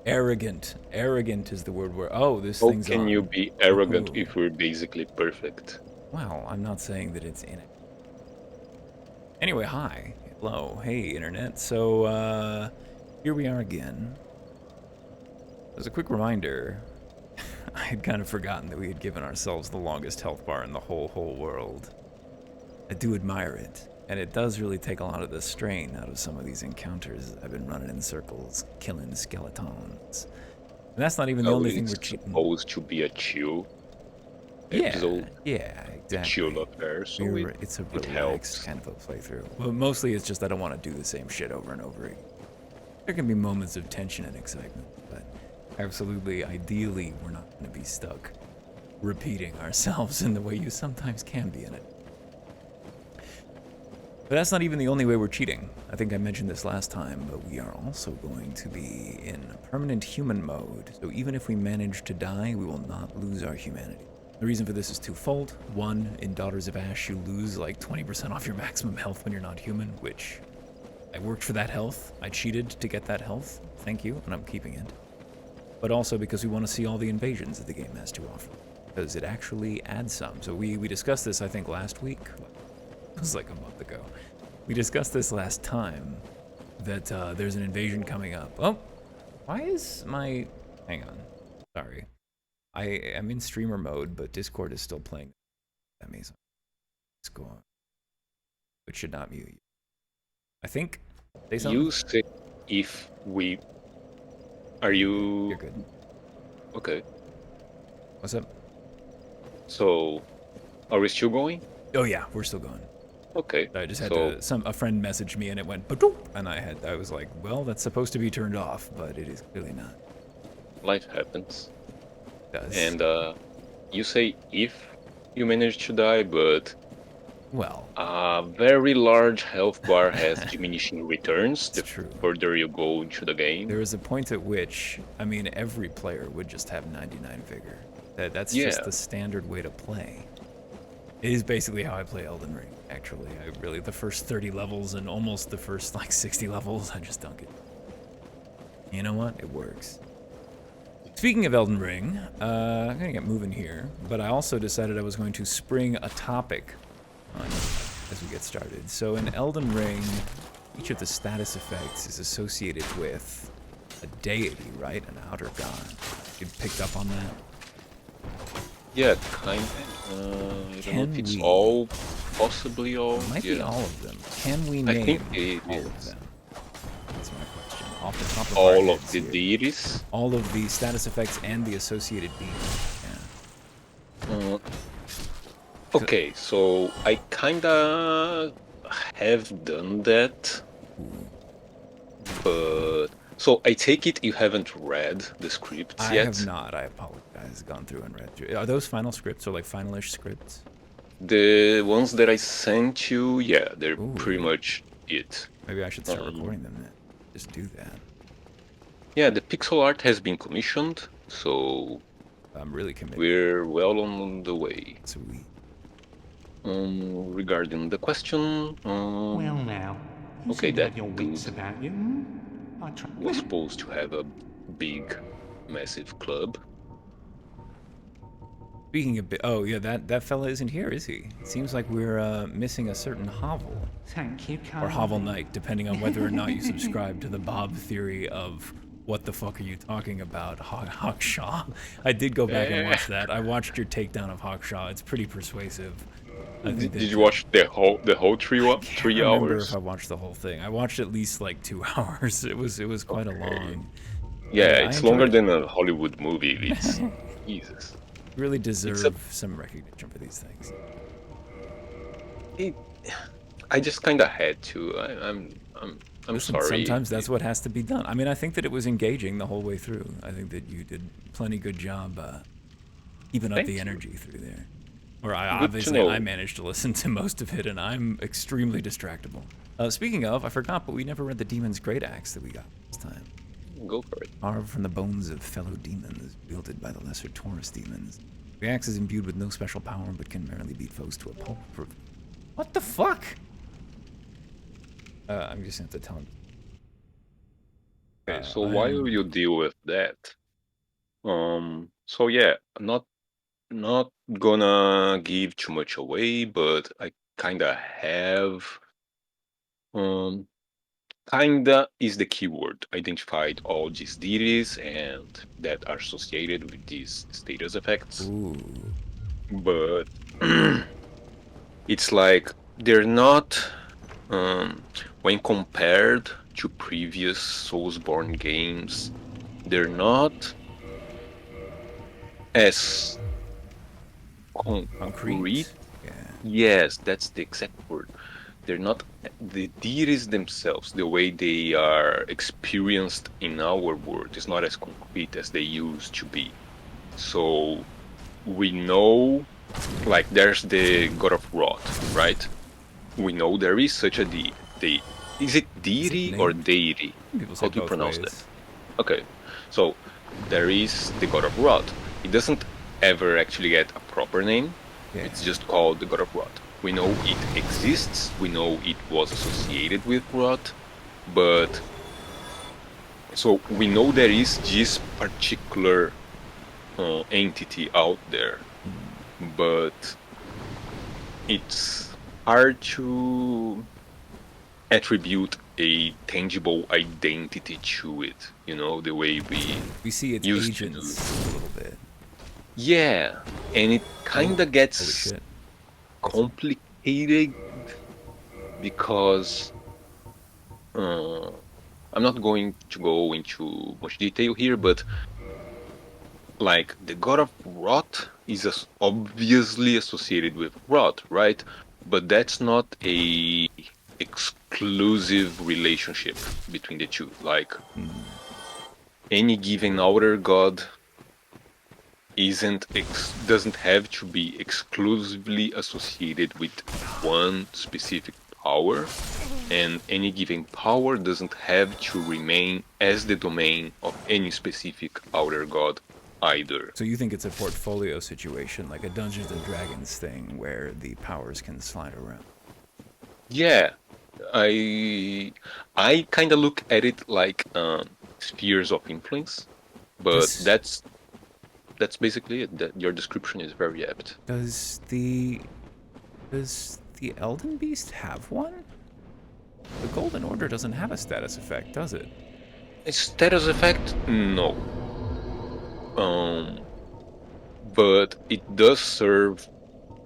Arrogant. Arrogant is the word where... Oh, this How thing's can you on. be arrogant Oh. if we're basically perfect? Well, I'm not saying that it's in it. Anyway, hi. Hello. Hey, Internet. So, here we are again. As a quick reminder, I had kind of forgotten that we had given ourselves the longest health bar in the whole world. I do admire it, and it does really take a lot of the strain out of some of these encounters. I've been running in circles, killing skeletons. And that's not even the Oh, only thing we're it's cheating. supposed to be a chill episode, Yeah, a chill exactly. affair, so It's a it relaxed helps. kind of a playthrough. Well, mostly it's just I don't want to do the same shit over and over again. There can be moments of tension and excitement, but absolutely, ideally, we're not going to be stuck repeating ourselves in the way you sometimes can be in it. But that's not even the only way we're cheating. I think I mentioned this last time, but we are also going to be in permanent human mode. So even if we manage to die, we will not lose our humanity. The reason for this is twofold. One, in Daughters of Ash, you lose like 20% off your maximum health when you're not human, which I worked for that health. I cheated to get that health. Thank you, and I'm keeping it. But also because we want to see all the invasions that the game has to offer. Because it actually adds some. So we discussed this, I think, last week. It was like a month ago. We discussed this last time, that there's an invasion coming up. Oh, why is my... Hang on. Sorry. I am in streamer mode, but Discord is still playing. That means let's go on. It should not mute you. I think... Say something? You say if we... Are you... You're good. Okay. What's up? So, are we still going? Oh yeah, we're still going. Okay. I just had so, to... A friend messaged me and it went... Ba-doop, and I was like, well, that's supposed to be turned off, but it is clearly not. life happens. It does. And you say if you manage to die, but Well, a very large health bar has diminishing returns the it's true. further you go into the game. There is a point at which, I mean, every player would just have 99 vigor. That's Yeah. just the standard way to play. It is basically how I play Elden Ring, actually. I really, the first 30 levels and almost the first, like, 60 levels, I just dunk it. You know what? It works. Speaking of Elden Ring, I'm gonna get moving here, but I also decided I was going to spring a topic on you as we get started. So in Elden Ring, each of the status effects is associated with a deity, right? An outer god. You picked up on that? Yeah, kind of. I don't know if it's all, possibly all. It might be all of them. Can we I name think it all is. of them? That's my question. Off the top of our All of heads the here. deities. All of the status effects and the associated beings. Yeah. Okay, so I kinda have done that, but so I take it you haven't read the scripts I yet. have not. I apologize. Gone through and read through. Are those final scripts or like finalish scripts? The ones that I sent you, yeah, they're pretty much it. Maybe I should start recording them then. Just do that. Yeah, the pixel art has been commissioned, so I'm really committed. we're well on the way. Sweet. Regarding the question, well now, you okay, seem to have that your wits about you. was supposed to have a big, massive club. Speaking of, oh yeah, that fella isn't here, is he? It seems like we're missing a certain hovel. Thank you, Or Hovel Knight, depending on whether or not you subscribe to the Bob theory of what the fuck are you talking about, Hawkshaw. I did go back and watch that. I watched your takedown of Hawkshaw. It's pretty persuasive. Did you watch the whole 3 I hours? can't remember if I watched the whole thing. I watched at least like 2 hours. It was quite a long. Yeah, it's longer than a Hollywood movie. It's Jesus. Really deserve some recognition for these things. I just kind of had to. I'm Listen, sorry. Sometimes that's what has to be done. I mean, I think that it was engaging the whole way through. I think that you did plenty good job keeping up the energy through there. Or obviously I managed to listen to most of it, and I'm extremely distractible. Speaking of, I forgot, but we never read the Demon's Great Axe that we got this time. Go for it. Carved from the bones of fellow demons, wielded by the lesser Taurus demons. The axe is imbued with no special power, but can merely beat foes to a pulp. What the fuck? I'm just gonna have to tell him. Okay, so I while am you deal with that, so yeah, not gonna give too much away, but I kinda have um kinda is the keyword. Identified all these deities and that are associated with these status effects. ooh. But it's like they're not when compared to previous Soulsborne games, they're not as concrete. Concrete? Yeah. Yes, that's the exact word. They're not the deities themselves, the way they are experienced in our world is not as concrete as they used to be. So we know, like, there's the God of Wrath, right? We know there is such a deity. Is it Is it deity or named? deity? People say How do you both pronounce that? ways. Okay, so there is the God of Wrath. It doesn't ever actually get a proper name. Yeah. It's just called the God of Wrath. We know it exists. We know it was associated with Wrath, but so we know there is this particular entity out there, but it's hard to attribute a tangible identity to it. You know, the way we We see its used to do. agents a little bit. Yeah, and it Oh, kind of holy gets shit. complicated because uh, I'm not going to go into much detail here, but like the God of Wrath is obviously associated with Wrath, right? But that's not a exclusive relationship between the two. Like any given outer god doesn't have to be exclusively associated with one specific power, and any given power doesn't have to remain as the domain of any specific outer god either. So you think it's a portfolio situation, like a Dungeons and Dragons thing, where the powers can slide around? Yeah, I I kind of look at it like spheres of influence, but Does that's basically it. That your description is very apt. does the does the Elden Beast have one? The Golden Order doesn't have a status effect, does it? A status effect? No. Um, but it does serve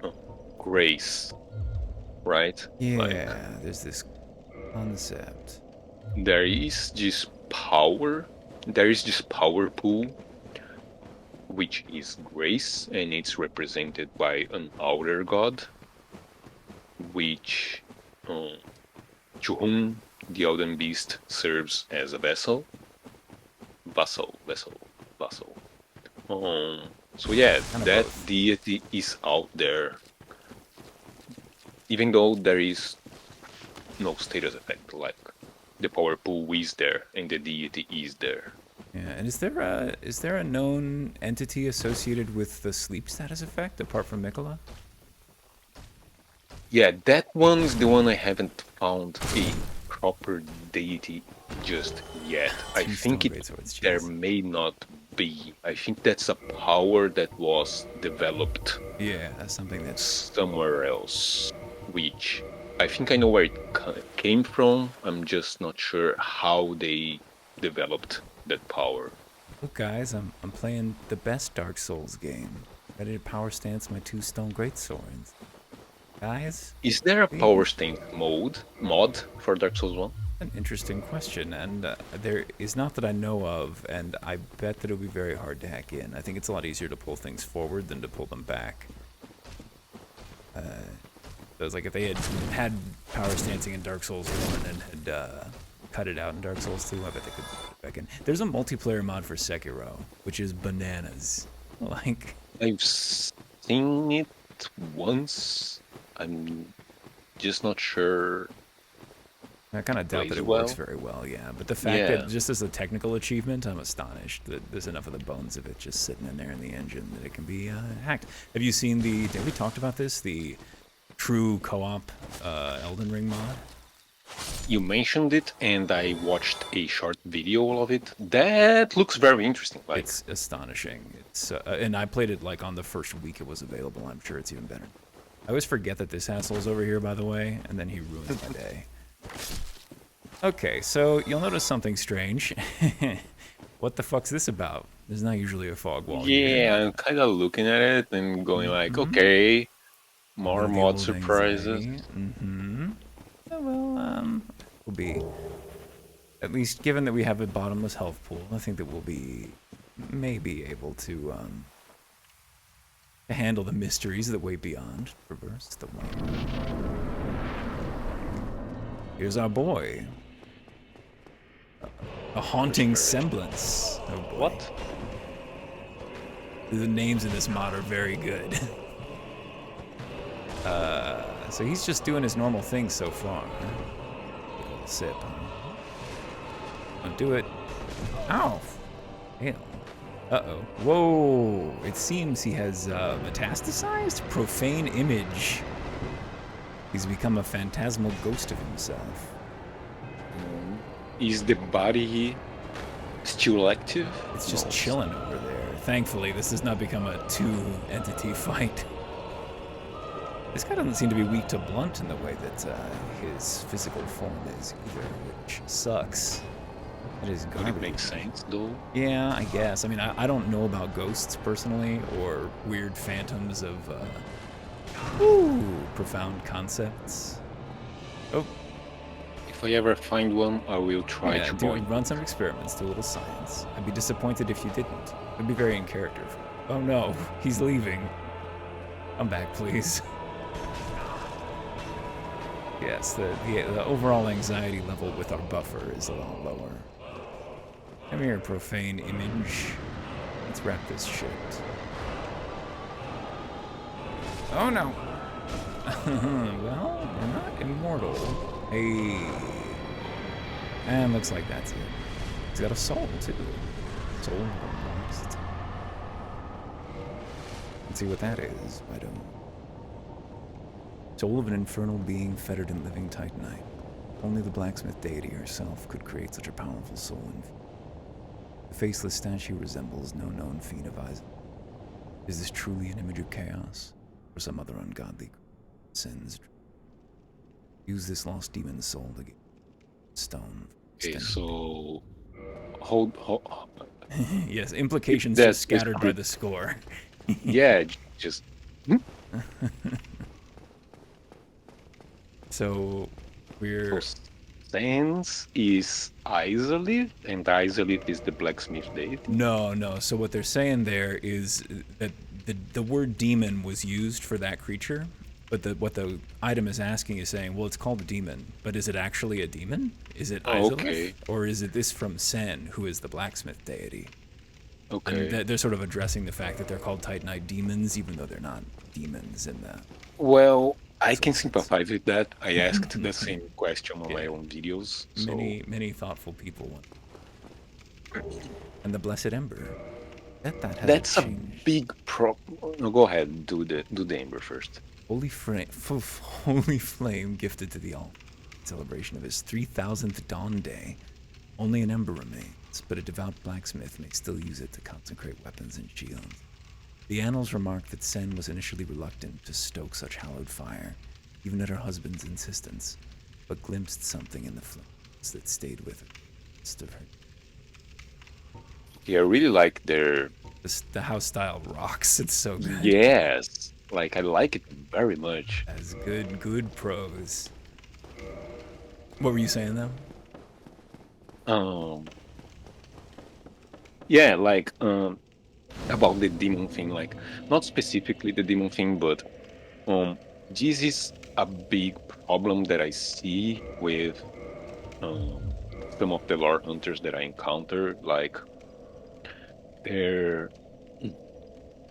uh, grace, right? Like Yeah, there's this concept. there is this power, there is this power pool, which is grace, and it's represented by an outer god, which um, to whom the Elden Beast serves as a vassal. So yeah, Kind of that both. deity is out there, even though there is no status effect. Like the power pool is there, and the deity is there. Yeah, and is there a known entity associated with the sleep status effect apart from Mikola? Yeah, that one is the one I haven't found a proper deity just yet. I Two stone think greatswords, there jeez. may not be. I think that's a power that was developed Yeah, that's something that's somewhere else, which I think I know where it came from. I'm just not sure how they developed that power. look, guys, I'm playing the best Dark Souls game. Ready to power stance my two stone greatswords. Guys, Is there a see? power stance mod for Dark Souls 1? An interesting question, and there is not that I know of, and I bet that it'll be very hard to hack in. I think it's a lot easier to pull things forward than to pull them back. So it's like if they had power stancing in Dark Souls 1 and had cut it out in Dark Souls 2, I bet they could put it back in. There's a multiplayer mod for Sekiro, which is bananas. Like, I've seen it once. I'm just not sure I kind of doubt that plays it works well. very well, yeah. But the fact that Yeah. just as a technical achievement, I'm astonished that there's enough of the bones of it just sitting in there in the engine that it can be hacked. Have you seen have we talked about this? The true co-op Elden Ring mod? you mentioned it, and I watched a short video of it. That looks very interesting. Like, It's astonishing. It's and I played it like on the first week it was available. I'm sure it's even better. I always forget that this asshole's over here, by the way, and then he ruins my day. Okay, so you'll notice something strange. What the fuck's this about? There's not usually a fog wall here. yeah, I'm kind of looking at it and going like, okay, more The mod old surprises. anxiety. Oh, well, will be, at least given that we have a bottomless health pool, I think that we'll be maybe able to handle the mysteries that wait beyond. Reverse the one. Here's our boy. A haunting semblance. Oh boy. What? The names in this mod are very good. So he's just doing his normal thing so far. A little sip. Don't do it. Ow! Hell. Uh-oh. Whoa! It seems he has metastasized profane image. He's become a phantasmal ghost of himself. Is the body still active? It's just No. chilling over there. Thankfully, this does not become a two-entity fight. This guy doesn't seem to be weak to blunt in the way that his physical form is either, which sucks. It is Would garbage. it make sense though? Yeah, I guess. I mean, I don't know about ghosts personally, or weird phantoms of profound concepts. Oh, If I ever find one, I will try yeah, to join. run some experiments, do a little science. I'd be disappointed if you didn't. It'd be very in character. Oh no, he's leaving. Come back, please. Yes, the overall anxiety level with our buffer is a lot lower. Come here, profane image. Let's wrap this shit. Oh no! Well, we're not immortal. Hey. And looks like that's it. He's got a soul, too. Soul lost. Let's see what that is. I don't. Soul of an infernal being fettered in living titanite. Only the blacksmith deity herself could create such a powerful soul. The faceless statue resembles no known fiend of Isaac. Is this truly an image of chaos, or some other ungodly sins? Use this lost demon's soul to get stone. Okay, so hold. Yes, implications That's just scattered by correct. the score. Yeah, just So we're Sans is Isolith, and Isolith is the blacksmith deity. no. So what they're saying there is that the word demon was used for that creature, but what the item is asking is saying, well, it's called a demon, but is it actually a demon? Is it Oh, Isolith? okay. Or is it this from Sen, who is the blacksmith deity? Okay. And they're sort of addressing the fact that they're called Titanite demons, even though they're not demons in that. Well, I can sympathize with that. I asked the same question on my own videos. So Many thoughtful people want. And the Blessed Ember. That hasn't that's a changed. big problem. No, go ahead. Do the Ember first. Holy flame gifted to the alt. Celebration of his 3000th dawn day. Only an ember remains, but a devout blacksmith may still use it to consecrate weapons and shields. The annals remark that Sen was initially reluctant to stoke such hallowed fire, even at her husband's insistence, but glimpsed something in the flames that stayed with her. Midst of her. Yeah, I really like their. The house style rocks. It's so good. Yes, like I like it very much. That's good prose. What were you saying though? Yeah, like about the demon thing, like not specifically the demon thing, but this is a big problem that I see with some of the lore hunters that I encounter. Like,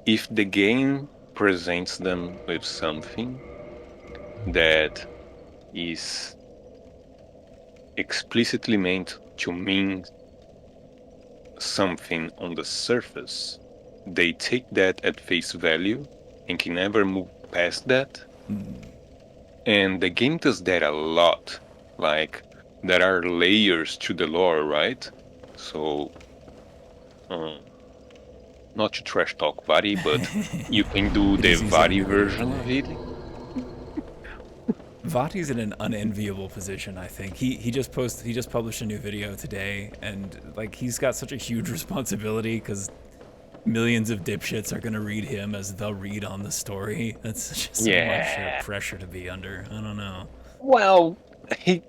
if the game presents them with something that is explicitly meant to mean something on the surface, they take that at face value and can never move past that. And the game does that a lot. Like, there are layers to the lore, right? So, not to trash talk Vari, but you can do It the is easy on Vari your video version of today. it. Vati's in an unenviable position, I think. He just published a new video today, and like he's got such a huge responsibility because millions of dipshits are gonna read him as the read on the story. That's just so much Yeah. pressure to be under. I don't know. Well, He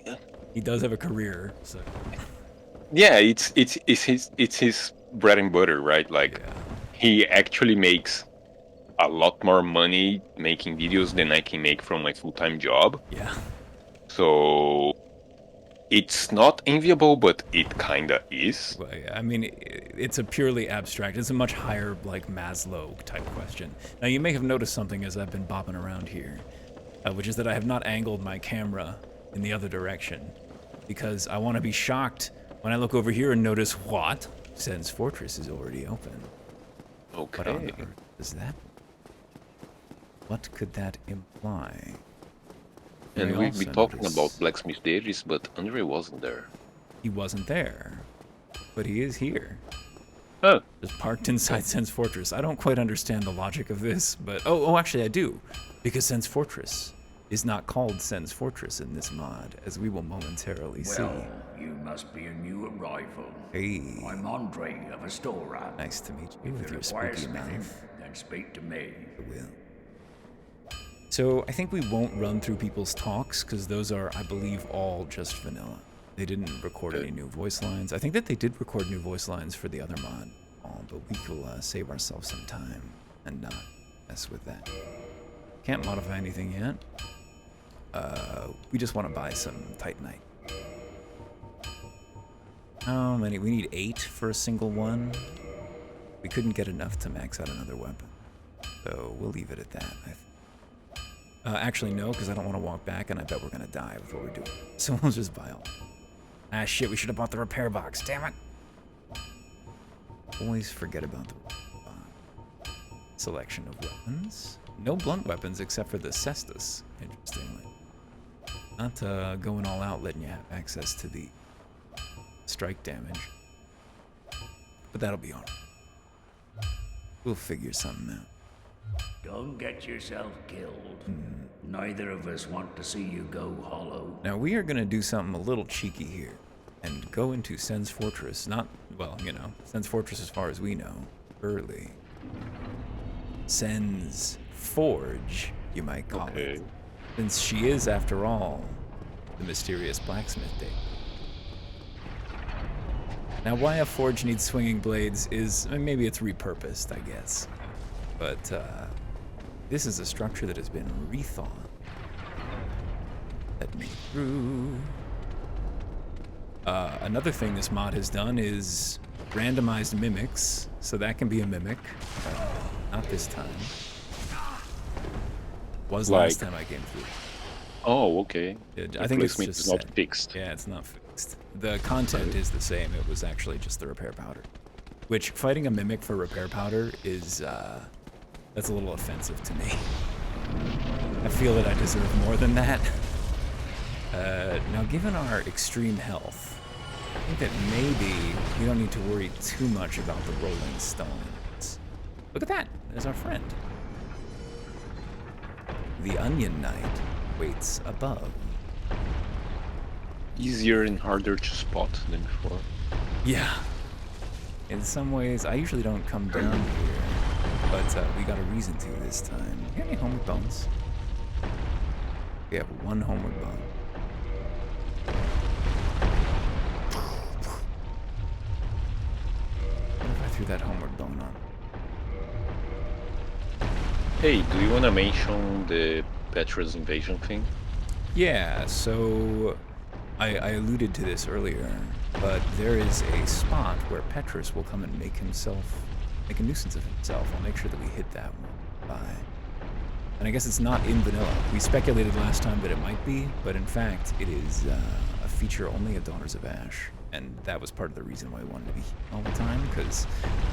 does have a career, so yeah, it's his bread and butter, right? Like, yeah. he actually makes a lot more money making videos than I can make from my full-time job. Yeah. So it's not enviable, but it kinda is. Well, yeah, I mean, it's a purely abstract. It's a much higher, like, Maslow type question. Now, you may have noticed something as I've been bopping around here, which is that I have not angled my camera in the other direction because I want to be shocked when I look over here and notice what? Sen's Fortress is already open. What on Okay. earth is that? What could that imply? And I we've also been talking notice about Blacksmith Dailies, but Andre wasn't there. he wasn't there, but he is here. Oh, Just parked inside Sen's Fortress. I don't quite understand the logic of this, but oh, actually I do, because Sen's Fortress is not called Sen's Fortress in this mod, as we will momentarily see. Well, you must be a new arrival. Hey, I'm Andre of Astora. nice to meet you with If your it requires spooky anything, mouth. then speak to me. I will. So I think we won't run through people's talks because those are, I believe, all just vanilla. They didn't record any new voice lines. I think that they did record new voice lines for the other mod, but we will save ourselves some time and not mess with that. Can't modify anything yet. We just want to buy some Titanite. How many? We need 8 for a single one. We couldn't get enough to max out another weapon, so we'll leave it at that. I think. Actually, no, because I don't want to walk back, and I bet we're going to die with what we're doing. So we'll just buy all. Ah, shit, we should have bought the repair box. Damn it. Always forget about the selection of weapons. No blunt weapons except for the cestus, interestingly. Not going all out, letting you have access to the strike damage. But that'll be alright. We'll figure something out. Don't get yourself killed. Neither of us want to see you go hollow. Now we are going to do something a little cheeky here and go into Sen's Fortress. Not, well, you know, Sen's Fortress as far as we know, early. Sen's Forge, you might call it. Since she is, after all, the mysterious blacksmith date. Now why a forge needs swinging blades is, maybe it's repurposed, I guess. But this is a structure that has been rethought. Let me through. Another thing this mod has done is randomized mimics, so that can be a mimic. Not this time. Was last time I came through. Oh, okay. I think it's Replacement just is not set. fixed. Yeah, it's not fixed. The content is the same. It was actually just the repair powder. Which, fighting a mimic for repair powder is, that's a little offensive to me. I feel that I deserve more than that. Now, given our extreme health, I think that maybe we don't need to worry too much about the rolling stones. Look at that. There's our friend. The Onion Knight waits above. Easier and harder to spot than before. Yeah. In some ways, I usually don't come down here, but we got a reason to this time. You got any homeward bones? We have one homeward bone. What if I threw that homeward bone on? Hey, do you want to mention the Petra's invasion thing? Yeah, so I alluded to this earlier, but there is a spot where Petrus will come and make a nuisance of himself. I'll make sure that we hit that one by. And I guess it's not in vanilla. We speculated last time that it might be, but in fact, it is a feature only at Daughters of Ash. And that was part of the reason why we wanted to be here all the time, because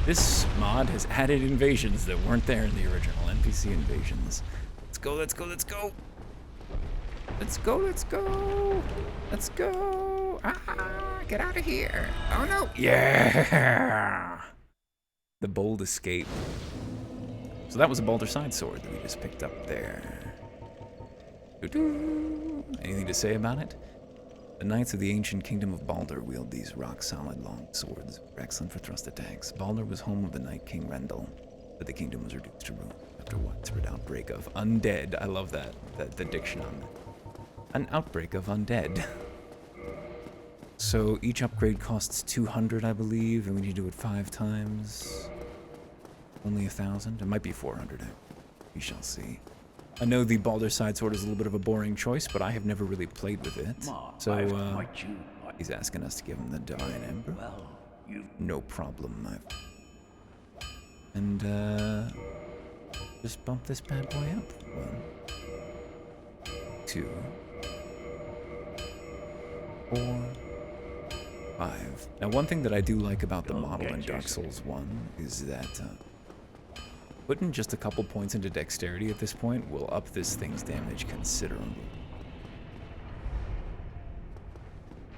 this mod has added invasions that weren't there in the original, NPC invasions. Let's go, let's go, let's go! Let's go, let's go. Let's go. Ah, get out of here. Oh no. Yeah. The bold escape. So that was a Balder side sword that we just picked up there. Doo-doo. Anything to say about it? The knights of the ancient kingdom of Balder wield these rock-solid long swords. They're excellent for thrust attacks. Balder was home of the Night King Rendel, but the kingdom was reduced to ruin after widespread outbreak of undead. I love that the diction on that. An outbreak of undead. So each upgrade costs 200, I believe, and we need to do it 5 times. Only 1,000? It might be 400. We shall see. I know the Balder side sword is a little bit of a boring choice, but I have never really played with it. So, he's asking us to give him the Divine Ember. Well, you No problem, And, just bump this bad boy up. 1, 2, 4, 5. Now, one thing that I do like about the model in Dark Souls 1 is that, putting just a couple points into dexterity at this point will up this thing's damage considerably.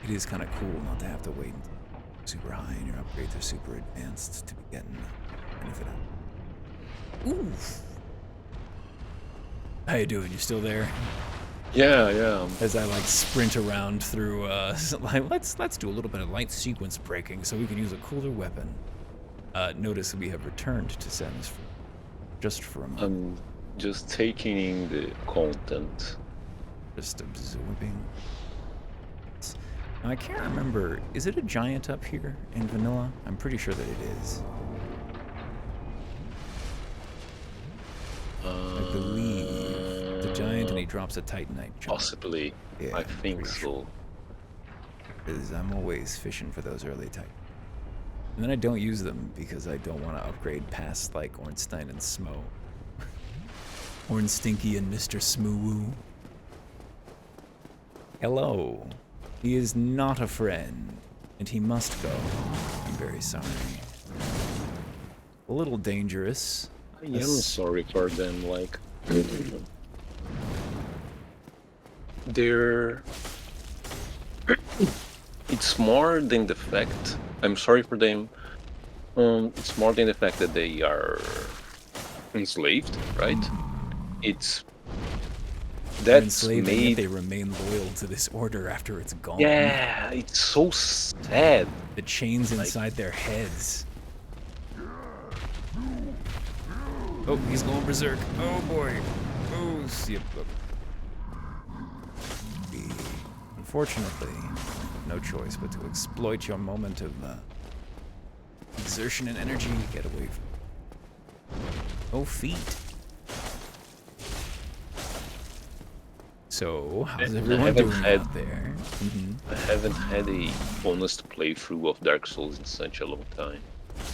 It is kind of cool not to have to wait until super high and your upgrades are super advanced to be getting benefit out. Oof. How you doing? You still there? Yeah, yeah. As I like sprint around through, like let's do a little bit of light sequence breaking so we can use a cooler weapon. Notice we have returned to Sen's just for a moment. I'm just taking in the content. Just absorbing. Now, I can't remember, is it a giant up here in vanilla? I'm pretty sure that it is. I believe the giant, and he drops a titanite jump. Possibly. Yeah, I think so. Because I'm always fishing for those early titans. And then I don't use them because I don't want to upgrade past like Ornstein and Smo. Ornstinky and Mr. Smoo. Hello. He is not a friend, and he must go. I'm very sorry. A little dangerous. I am sorry for them, like... they're... It's more than the fact... I'm sorry for them. It's more than the fact that they are enslaved, right? It's... That's enslaved, and yet made... they remain loyal to this order after it's gone. Yeah, it's so sad. The chains inside their heads. Oh, he's going berserk. Oh boy. Oh, see. Unfortunately, no choice but to exploit your moment of exertion and energy to get away from. Oh, feet. So, how's everyone doing out there? I haven't had a honest playthrough of Dark Souls in such a long time.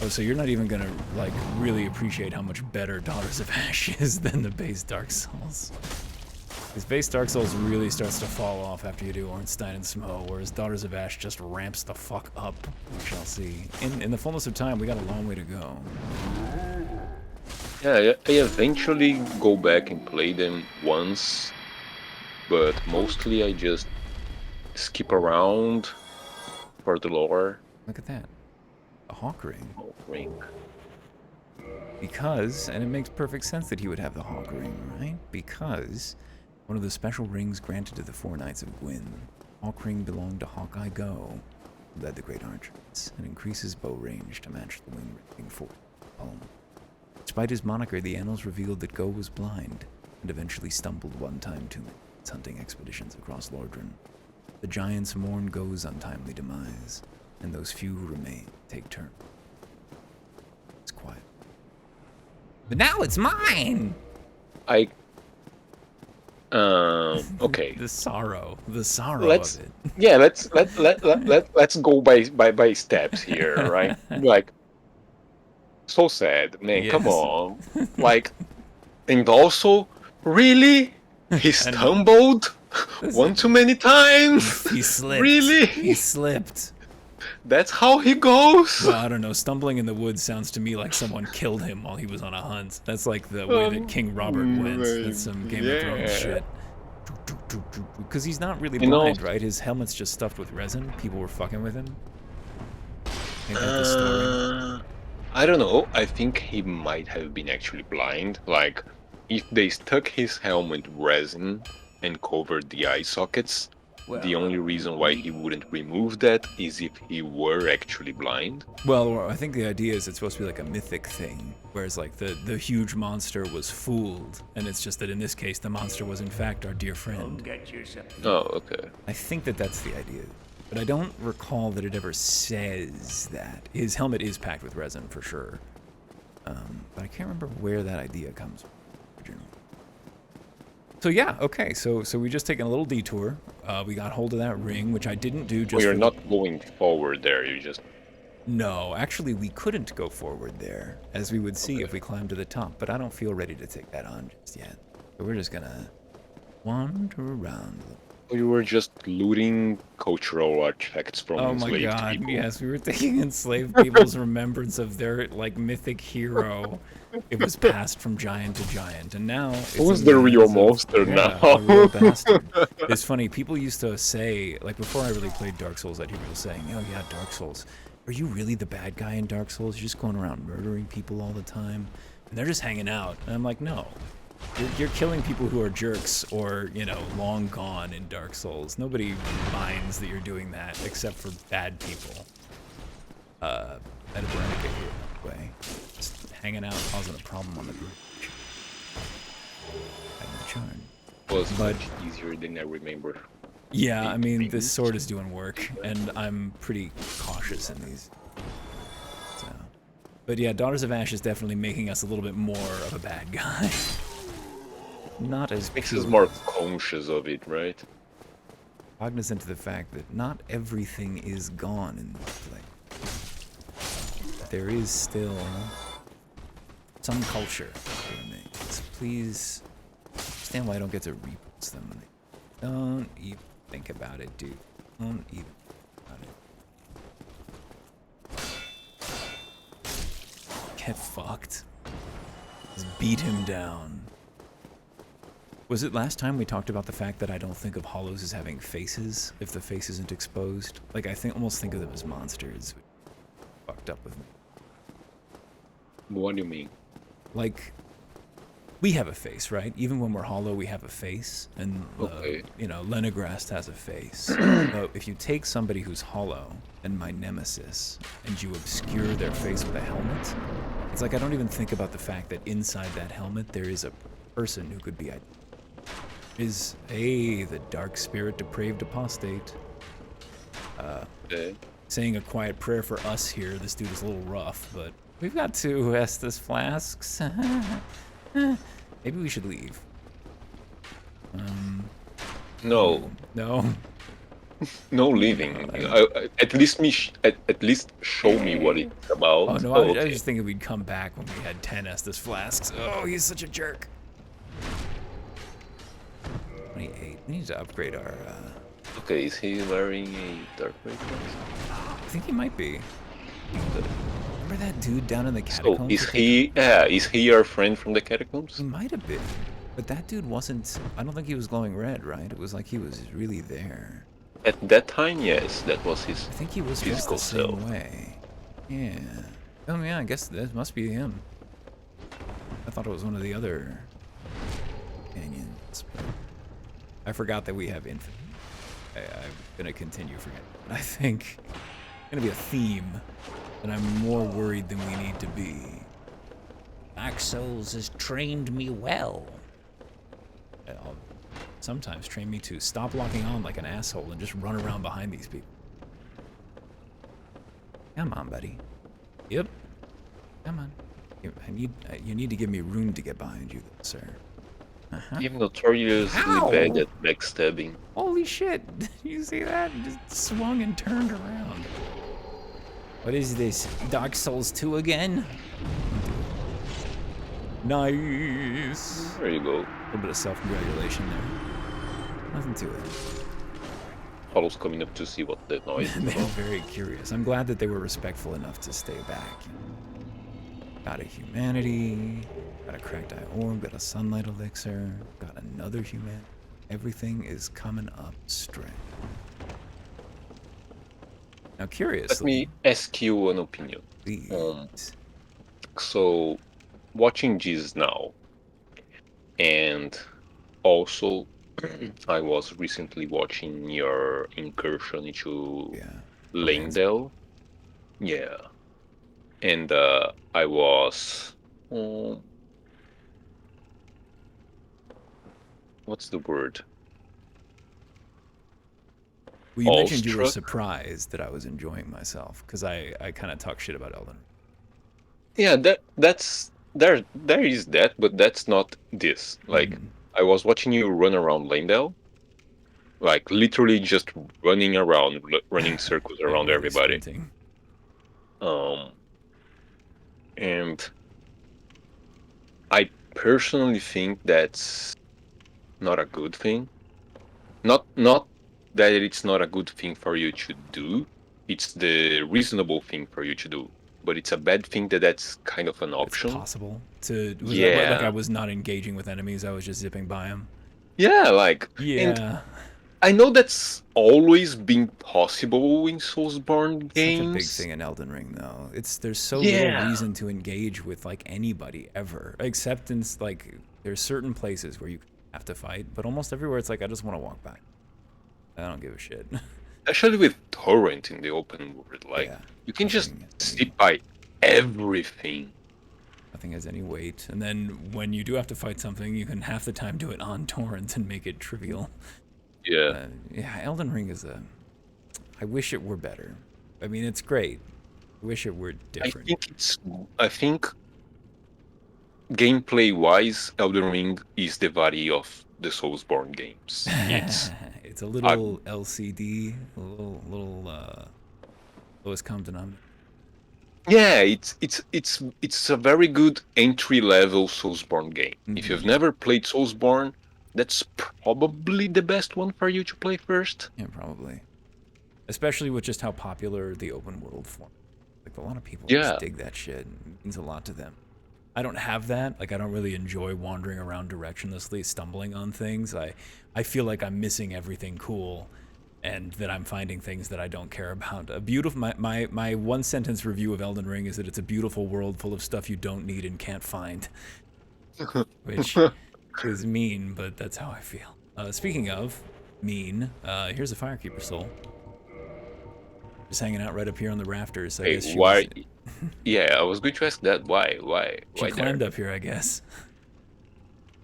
Oh, so you're not even gonna, like, really appreciate how much better Daughters of Ash is than the base Dark Souls. Because base Dark Souls really starts to fall off after you do Ornstein and Smo, whereas Daughters of Ash just ramps the fuck up. We shall see. In the fullness of time, we got a long way to go. Yeah, I eventually go back and play them once, but mostly I just skip around for the lore. Look at that. A Hawk Ring. Hawk Ring. Because, and it makes perfect sense that he would have the Hawk Ring, right? Because one of the special rings granted to the 4 Knights of Gwyn, Hawk Ring belonged to Hawkeye Gough, who led the great archers, and increases bow range to match the wing-ripping force of the poem. Despite his moniker, the annals revealed that Gough was blind, and eventually stumbled one time too many hunting expeditions across Lordran. The giants mourn Gough's untimely demise, and those few who remain take turn. It's quiet. But now it's mine! Okay. The sorrow of it. Yeah, let's go by steps here, right? Like, so sad, man. Yes. Come on, like, and also, really, he stumbled one too many times. He slipped. Really? He slipped. That's how he goes. Well, I don't know. Stumbling in the woods sounds to me like someone killed him while he was on a hunt. That's like the way that King Robert went. That's some Game of Thrones shit. Because he's not really You know- blind, right? His helmet's just stuffed with resin. People were fucking with him. Ain't that the story? I don't know. I think he might have been actually blind. Like, if they stuck his helmet resin and covered the eye sockets, the only reason why he wouldn't remove that is if he were actually blind. Well, I think the idea is it's supposed to be like a mythic thing, whereas like the huge monster was fooled, and it's just that in this case the monster was in fact our dear Go friend. get yourself. Oh, okay. I think that that's the idea, but I don't recall that it ever says that. His helmet is packed with resin for sure, but I can't remember where that idea comes from. So yeah, okay, so we just taken a little detour. We got hold of that ring, which I didn't do just Well, you're for not going forward there. You just No, actually we couldn't go forward there, as we would see if we climbed to the top, but I don't feel ready to take that on just yet. So we're just gonna wander around. you were just looting cultural artifacts from Oh my enslaved god, people. yes, we were taking enslaved people's remembrance of their, like, mythic hero. It was passed from giant to giant, and now it's Who's in the hands real of- monster yeah, now? a real bastard. It's funny, people used to say, like, before I really played Dark Souls, I'd hear people saying, oh yeah, Dark Souls, are you really the bad guy in Dark Souls? You're just going around murdering people all the time? And they're just hanging out. And I'm like, no. You're killing people who are jerks or, you know, long gone in Dark Souls. Nobody minds that you're doing that except for bad people. At a Veronica here, way. Just hanging out, causing a problem on the group. Having a charm. Was But- much easier than I remember. Yeah, I mean, this sword is doing work, and I'm pretty cautious in these. So. But yeah, Daughters of Ash is definitely making us a little bit more of a bad guy. Not as Makes pure. us more conscious of it, right? Cognizant of the fact that not everything is gone in this place. There is still some culture that remains. Please understand why I don't get to repost them. Don't even think about it, dude. Don't even think about it. Get fucked. Just beat him down. Was it last time we talked about the fact that I don't think of hollows as having faces if the face isn't exposed? Like, I almost think of them as monsters. Fucked up with me. What do you mean? Like, we have a face, right? Even when we're hollow, we have a face. And, Okay. you know, Lenegrast has a face. But if you take somebody who's hollow and my nemesis, and you obscure their face with a helmet, it's like I don't even think about the fact that inside that helmet there is a person who could be the dark spirit depraved apostate. Okay. Saying a quiet prayer for us here. This dude is a little rough, but we've got 2 Estus flasks. Maybe we should leave. No, No. no leaving. At least at least show me what it's about. Oh no, I was okay. just thinking we'd come back when we had 10 Estus flasks. Oh, he's such a jerk. 28. We need to upgrade our. Okay, is he wearing a dark ray? I think he might be. Remember that dude down in the So catacombs? is he our friend from the catacombs? He might have been, but that dude wasn't. I don't think he was glowing red, right? It was like he was really there. At that time, yes, that was his. I think he was just Physical the same self. way. Yeah. Oh yeah, I guess that must be him. I thought it was one of the other companions. I forgot that we have infinite. I'm gonna continue forgetting. I think it's gonna be a theme, and I'm more worried than we need to be. Dark Souls has trained me well. I'll sometimes train me to stop locking on like an asshole and just run around behind these people. Come on, buddy. Yep. Come on. You need to give me room to get behind you, sir. Uh-huh. I'm notoriously Ow! bad at backstabbing. Holy shit! You see that? Just swung and turned around. What is this? Dark Souls 2 again? Nice. There you go. A little bit of self-congratulation there. Nothing to it. Hollow's coming up to see what that noise is They're about. very curious. I'm glad that they were respectful enough to stay back. Got a humanity. Got a cracked eye orb. Got a sunlight elixir. Got another human. Everything is coming up straight. Now, Let curiously, me ask you an opinion. please. So, watching this now, and also I was recently watching your incursion into Yeah. Leyndell. Yeah. And I was um, what's the word? Well, you mentioned you were Awestruck? surprised that I was enjoying myself because I kind of talk shit about Elden. Yeah, that's there is that, but that's not this. Like Mm-hmm. I was watching you run around Leyndell, like literally just running around, running circles around Literally everybody. sprinting. Um, and I personally think that's not a good thing. Not that it's not a good thing for you to do. It's the reasonable thing for you to do. But it's a bad thing that that's kind of an It's option. possible to was that like I Yeah. was not engaging with enemies. I was just zipping by them. Yeah, like and Yeah. I know that's always been possible in Soulsborne Such a big games. thing in Elden Ring, though. There's so little Yeah. reason to engage with like anybody ever, except in like there's certain places where you have to fight, but almost everywhere it's like I just want to walk by. I don't give a shit. Especially with Torrent in the open world, like Yeah, you can just nothing, skip by everything. nothing has any weight. And then when you do have to fight something, you can half the time do it on torrent and make it trivial. Yeah. Yeah, Elden Ring is a. I wish it were better. I mean, it's great. I wish it were different. I think gameplay wise, Elden Ring is the body of the Soulsborne games. It's It's a a, little LCD, a little lowest common denominator. yeah, it's a very good entry level Soulsborne game. If you've never played Soulsborne, that's probably the best one for you to play first. Yeah, probably. Especially with just how popular the open world form. Like a lot of people just Yeah. dig that shit. It means a lot to them. I don't have that. Like I don't really enjoy wandering around directionlessly, stumbling on things. I feel like I'm missing everything cool, and that I'm finding things that I don't care about. A beautiful my one sentence review of Elden Ring is that it's a beautiful world full of stuff you don't need and can't find, which is mean, but that's how I feel. Speaking of mean, here's a Firekeeper soul. Just hanging out right up here on the rafters. I Hey, guess she was. why? Yeah, I was going to ask that. Why? She Why climbed there? up here, I guess.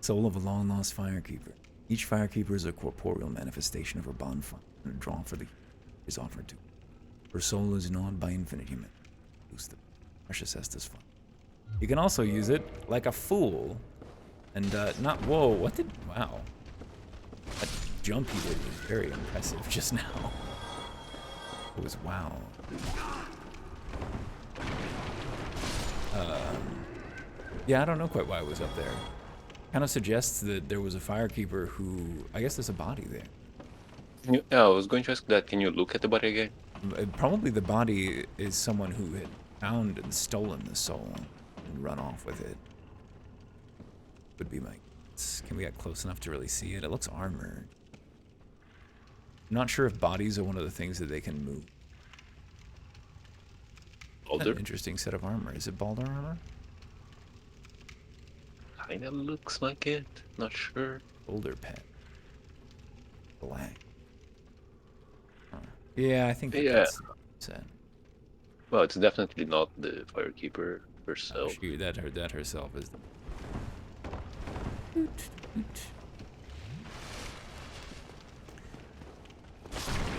Soul of a long-lost firekeeper. Each firekeeper is a corporeal manifestation of her bonfire, and a draw for the is offered to. Her soul is gnawed by infinite human. Boost the precious Estus fire. You can also use it like a fool, and not. Whoa! What did? Wow. That jump he did was very impressive just now. It was wow. Yeah, I don't know quite why it was up there. Kind of suggests that there was a firekeeper who, I guess there's a body there. Yeah, I was going to ask that. Can you look at the body again? Probably the body is someone who had found and stolen the soul and run off with it. Would be my guess. Can we get close enough to really see it? It looks armored. I'm not sure if bodies are one of the things that they can move. Older? An interesting set of armor. Is it Baldur armor? Kinda looks like it. Not sure. Boulder pet. Black. Huh. Yeah, I think Yeah. that's set. Well, it's definitely not the Firekeeper Oh, herself. shoot, that herself is the...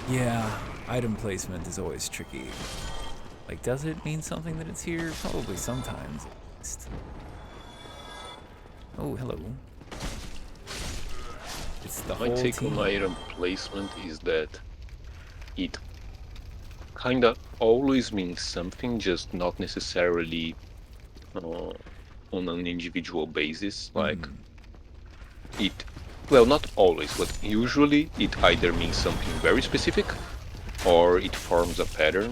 Yeah, item placement is always tricky. Like, does it mean something that it's here? Probably sometimes, at least. Oh, hello. It's the My whole take team. on item placement is that it kinda always means something, just not necessarily on an individual basis. Like it, well, not always, but usually it either means something very specific or it forms a pattern.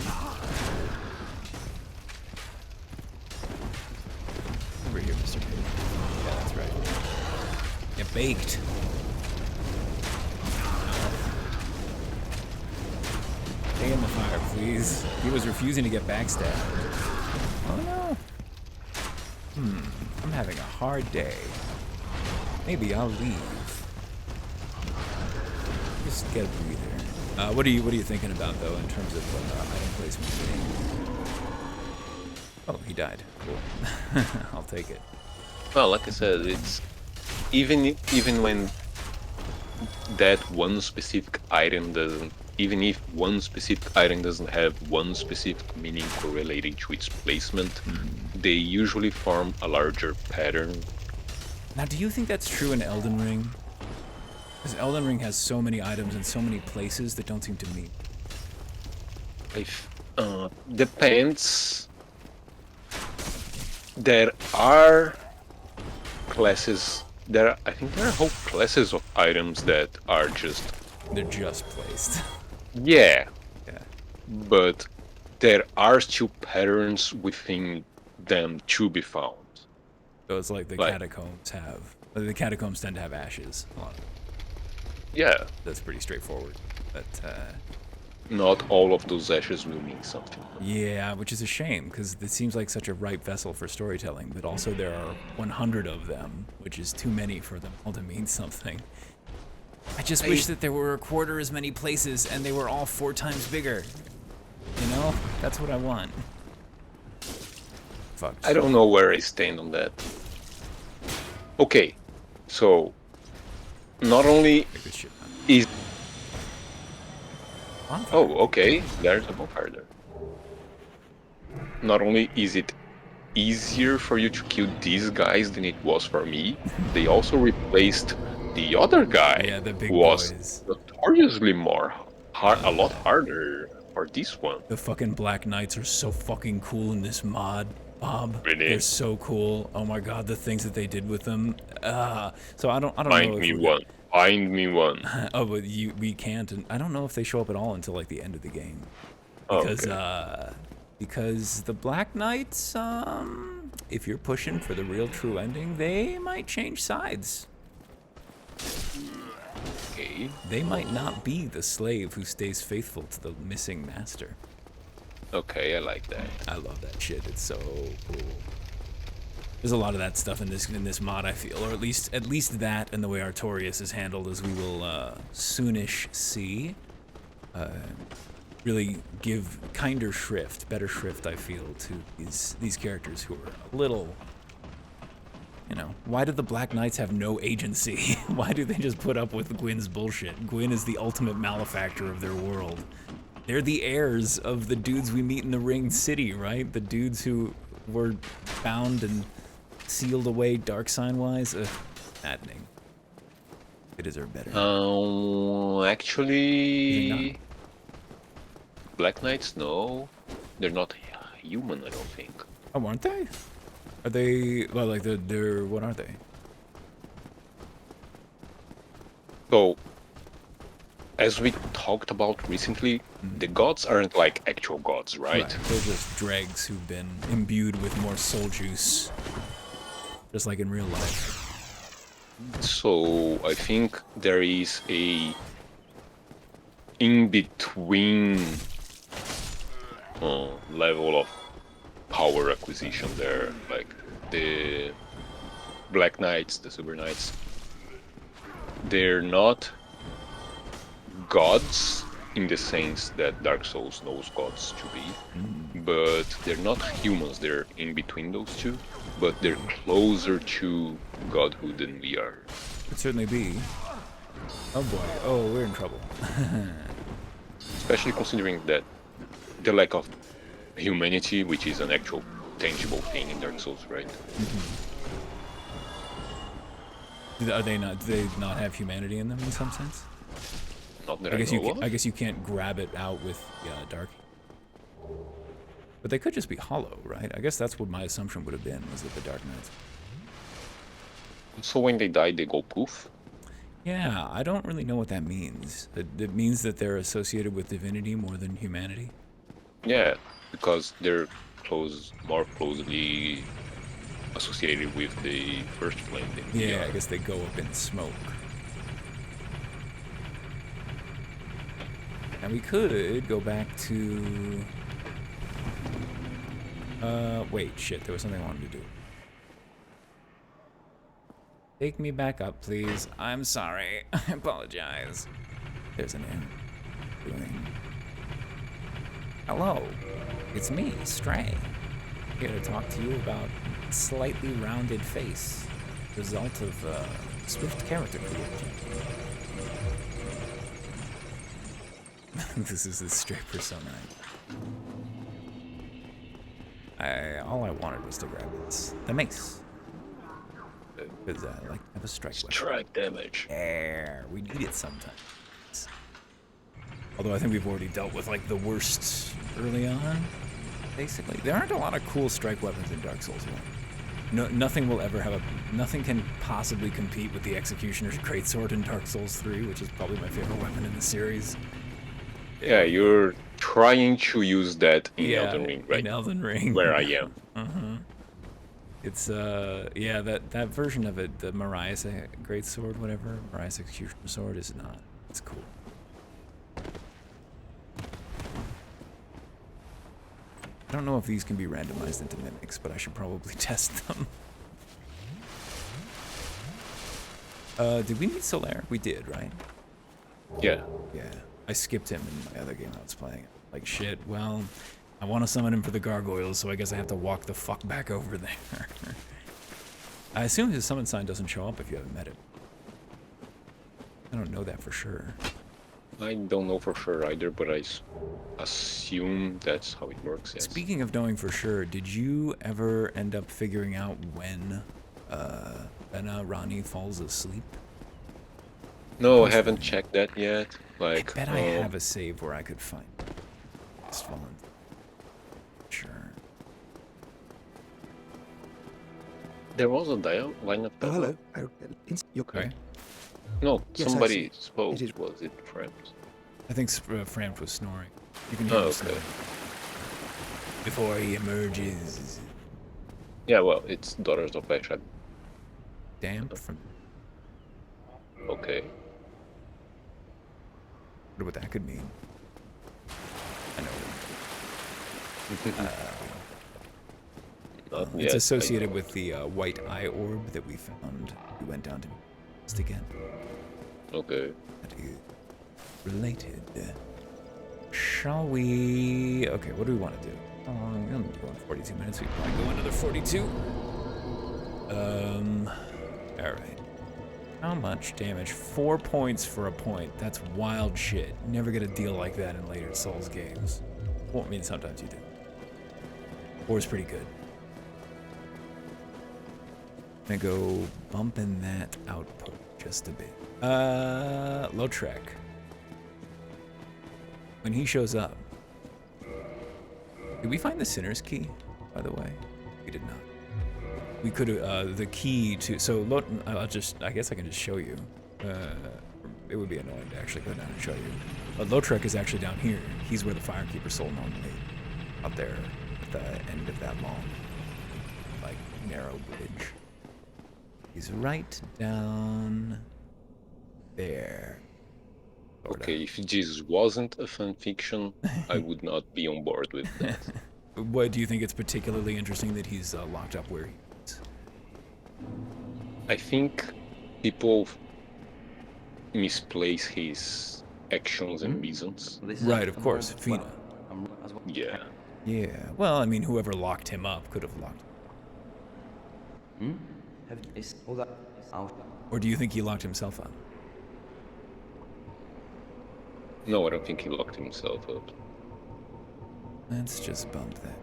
Over here, Mr. Pig. Yeah, that's right. Get baked. fire, please. He was refusing to get backstabbed. Oh no. I'm having a hard day. Maybe I'll leave. Just get a breather. What are you thinking about though in terms of item placement? Oh, he died. Cool. I'll take it. Well, like I said, it's even when that one specific item doesn't, even if one specific item doesn't have one specific meaning correlated to its placement, they usually form a larger pattern. Now, do you think that's true in Elden Ring? Because Elden Ring has so many items in so many places that don't seem to meet. Depends. There are classes. I think there are whole classes of items that are just. They're just placed. Yeah. Yeah. But there are still patterns within them to be found. So it's like the catacombs have. The catacombs tend to have ashes. A lot of them. Yeah. That's pretty straightforward. But not all of those ashes will mean something. yeah, which is a shame because it seems like such a ripe vessel for storytelling. But also there are 100 of them, which is too many for them all to mean something. I just wish that there were a quarter as many places and they were all 4 times bigger. You know, that's what I want. Fuck. I don't know where I stand on that. Okay, so not only is oh, okay, there's a bonfire there. Not only is it easier for you to kill these guys than it was for me, they also replaced the other guy. Yeah, the big who was boys. notoriously a lot harder for this one. The fucking Black Knights are so fucking cool in this mod, Bob. Really? They're so cool. Oh my god, the things that they did with them. So I don't know. Find me one. Find me one. Oh, but we can't, and I don't know if they show up at all until like the end of the game. Oh, Because okay. because the Black Knights, if you're pushing for the real true ending, they might change sides. Okay. They might not be the slave who stays faithful to the missing master. Okay, I like that. I love that shit. It's so cool. There's a lot of that stuff in this mod, I feel, or at least that and the way Artorias is handled, as we will soonish see. Really give kinder shrift, better shrift, I feel, to these characters who are a little. You know, why do the Black Knights have no agency? Why do they just put up with Gwyn's bullshit? Gwyn is the ultimate malefactor of their world. They're the heirs of the dudes we meet in the Ring City, right? The dudes who were bound and sealed away dark sign-wise. Maddening. They deserve better. Actually, Black Knights, no, they're not human. I don't think. Oh, aren't they? Are they? Well, like they're. What are they? So, as we talked about recently, the gods aren't like actual gods, right? They're just dregs who've been imbued with more soul juice, just like in real life. So I think there is a in-between level of power acquisition there, like the Black Knights, the Silver Knights. They're not gods in the sense that Dark Souls knows gods to be, but they're not humans. They're in between those two, but they're closer to godhood than we are. Could certainly be. Oh boy. Oh, we're in trouble. Especially considering that the lack of humanity, which is an actual tangible thing in Dark Souls, right? Are they not? Do they not have humanity in them in some sense? Not that I guess know of. I guess you can't grab it out with Dark. But they could just be hollow, right? I guess that's what my assumption would have been, was that the Dark Knights. So when they die, they go poof? Yeah, I don't really know what that means. It means that they're associated with divinity more than humanity. Yeah, because they're more closely associated with the first flame than we Yeah, are. I guess they go up in smoke. And we could go back to... wait, shit, there was something I wanted to do. Take me back up, please. I'm sorry. I apologize. There's an ant. Doing... Hello. It's me, Stray. Here to talk to you about slightly rounded face. Result of, swift character creation. This is the Stray persona. All I wanted was to grab this. The mace. Because I like to have a strike weapon. Strike damage. There, we need it sometimes. Although I think we've already dealt with like the worst early on. Basically, there aren't a lot of cool strike weapons in Dark Souls 1. No, nothing will ever have a. Nothing can possibly compete with the Executioner's Greatsword in Dark Souls 3, which is probably my favorite weapon in the series. Yeah, you're trying to use that in Elden Ring, right? In Elden Ring. Where I am. It's yeah, that version of it, the Mariah's Greatsword, whatever, Mariah's Executioner Sword is not. It's cool. I don't know if these can be randomized into mimics, but I should probably test them. Did we meet Solaire? We did, right? Yeah. Yeah. I skipped him in my other game I was playing. Like, shit, well, I want to summon him for the gargoyles, so I guess I have to walk the fuck back over there. I assume his summon sign doesn't show up if you haven't met him. I don't know that for sure. I don't know for sure either, but I assume that's how it works, yes. Speaking of knowing for sure, did you ever end up figuring out when Benna Rani falls asleep? No, I haven't checked that yet. Like, I bet I have a save where I could find this fallen. Sure. There was a line of Oh, hello. You Okay. No, Yes, somebody spoke. It is. Was it Frames? I think Framp was snoring. You can hear Oh, him okay. snoring. Before he emerges. Yeah, well, it's Daughters of Bashad. Damp from... Okay. Wonder what that could mean. I know. Not It's yet, associated with the white eye orb that we found. We went down to just again. Okay. That is related. Shall we... Okay, what do we want to do? I'm going 42 minutes. We can probably go another 42. Alright. How much damage? 4 points for a point. That's wild shit. You never get a deal like that in later Souls games. Well, I mean, sometimes you do. 4 is pretty good. I'm gonna go bumping that output just a bit. Lautrec. When he shows up. Did we find the Sinner's Key, by the way? We did not. We could have, the key to, so I guess I can just show you. It would be annoying to actually go down and show you. But Lautrec is actually down here. He's where the Firekeeper soul normally, out there at the end of that long, like, narrow bridge. He's right down there. Okay, if Jesus wasn't a fan fiction, I would not be on board with that. What do you think it's particularly interesting that he's locked up where he is? I think people misplace his actions and reasons. Right, of course, Fina. Yeah. Yeah, well, I mean, whoever locked him up could have locked him. Or do you think he locked himself up? No, I don't think he locked himself up. Let's just bump that.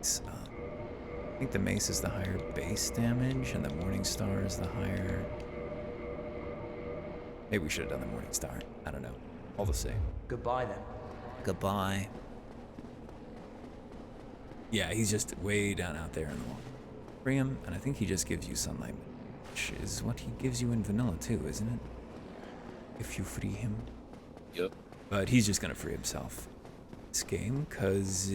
I think the mace is the higher base damage, and the Morning Star is the higher... Maybe we should have done the Morning Star. I don't know. All the same. Goodbye then. Goodbye. Yeah, he's just way down out there in the water. Free him, and I think he just gives you sunlight, which is what he gives you in vanilla too, isn't it? If you free him. Yep. But he's just gonna free himself this game, cause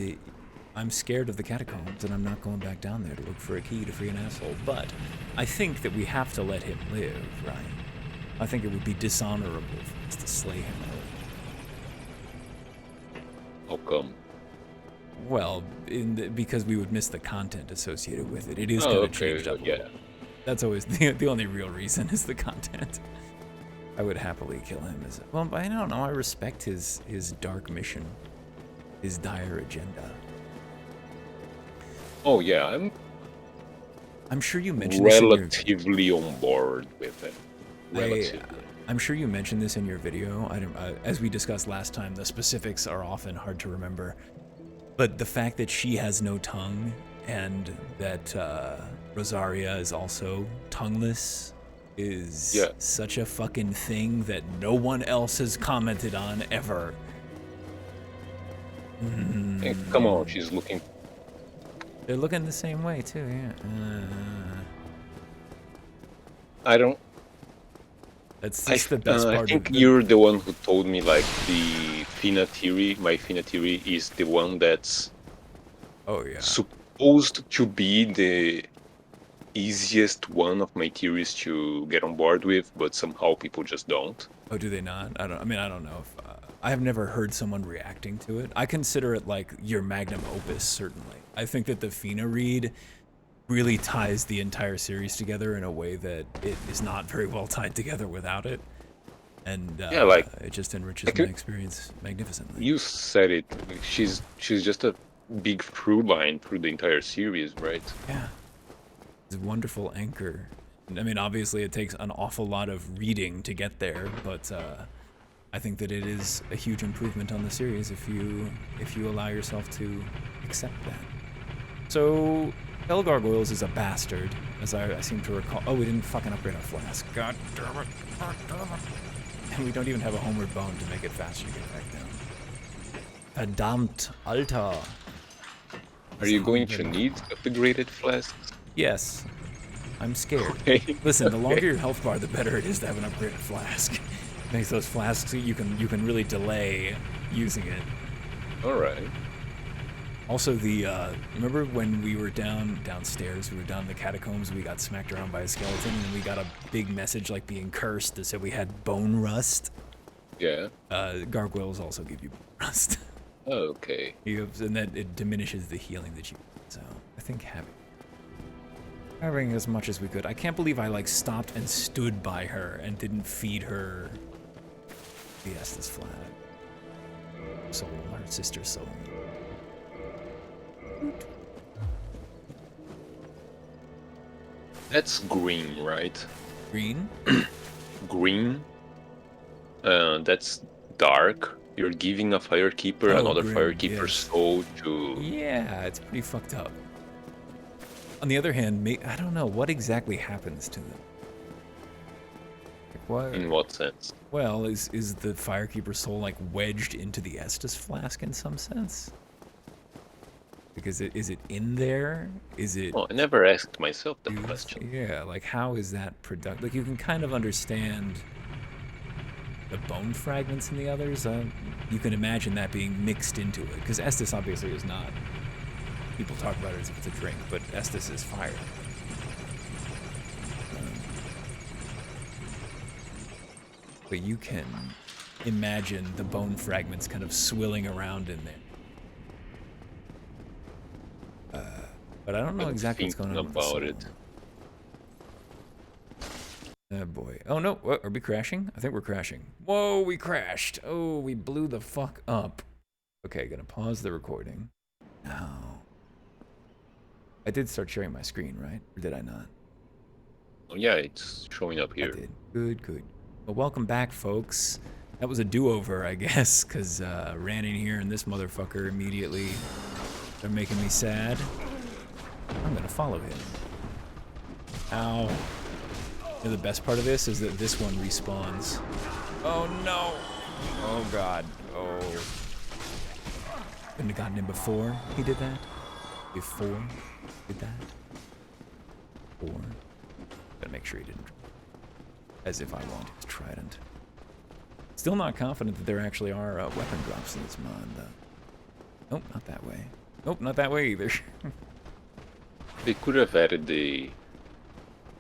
I'm scared of the catacombs and I'm not going back down there to look for a key to free an asshole. But I think that we have to let him live, right? I think it would be dishonorable for us to slay him early. How come? Well, because we would miss the content associated with it. It is Oh, kind of okay, changed up a yeah. little. That's always the only real reason is the content. I would happily kill him as well. I don't know. I respect his dark mission, his dire agenda. Oh yeah, I'm sure you mentioned this in your relatively on board with it. Relatively. I'm sure you mentioned this in your video. As we discussed last time, the specifics are often hard to remember. But the fact that she has no tongue and that Rosaria is also tongueless is such a fucking thing that no one else has commented on ever. Hey, come on, she's looking. They're looking the same way too, yeah. I don't. That's just the best I part think of the... you're the one who told me like the Fina theory. My Fina theory is the one that's supposed to be the easiest one of my theories to get on board with, but somehow people just don't. Oh, do they not? I don't know if I have never heard someone reacting to it. I consider it like your magnum opus, certainly. I think that the Fina read really ties the entire series together in a way that it is not very well tied together without it. And it just enriches my experience magnificently. You said it. She's just a big through line through the entire series, right? Yeah. It's a wonderful anchor. I mean, obviously it takes an awful lot of reading to get there, but I think that it is a huge improvement on the series if you allow yourself to accept that. So, El Gargoyles is a bastard, as I seem to recall. Oh, we didn't fucking upgrade our flask. God damn it. God damn it. And we don't even have a homeward bone to make it faster to get back down. Verdammt, Alter. Are you going to need upgraded flasks? Yes. I'm scared. Okay. Listen, the longer your health bar, the better it is to have an upgraded flask. Makes those flasks you can really delay using it. Alright. Also, remember when we were downstairs, we were down in the catacombs, we got smacked around by a skeleton, and we got a big message like being cursed that said we had bone rust? Yeah. Gargoyles also give you bone rust. Oh, okay. And that it diminishes the healing that you get. So I think having as much as we could. I can't believe I like stopped and stood by her and didn't feed her the Estus flag. Soul, our sister soul. That's green, right? Green? Green. That's dark. You're giving a firekeeper another firekeeper's soul to... Yeah, it's pretty fucked up. On the other hand, I don't know, what exactly happens to them? Like, what? In what sense? Well, is the firekeeper's soul like wedged into the Estus flask in some sense? Because is it in there? Is it... Oh, I never asked myself that question. Yeah, like how is that productive? Like you can kind of understand the bone fragments in the others. You can imagine that being mixed into it. Because Estus obviously is not... People talk about it as if it's a drink, but Estus is fire. But you can imagine the bone fragments kind of swilling around in there. But I don't know exactly what's going on about it. Oh boy. Oh no, what, are we crashing? I think we're crashing. Whoa, we crashed. Oh, we blew the fuck up. Okay, gonna pause the recording. Now. I did start sharing my screen, right? Or did I not? Oh yeah, it's showing up here. I did. Good, good. Well, welcome back, folks. That was a do-over, I guess, because ran in here and this motherfucker immediately... They're making me sad. I'm gonna follow him. Ow. You know, the best part of this is that this one respawns. Oh no! Oh god. Oh. Couldn't have gotten him before he did that. Before he did that. Or. Gotta make sure he didn't. As if I wanted his trident. Still not confident that there actually are weapon drops in this mod, though. Nope, not that way. Nope, not that way either. They could have added the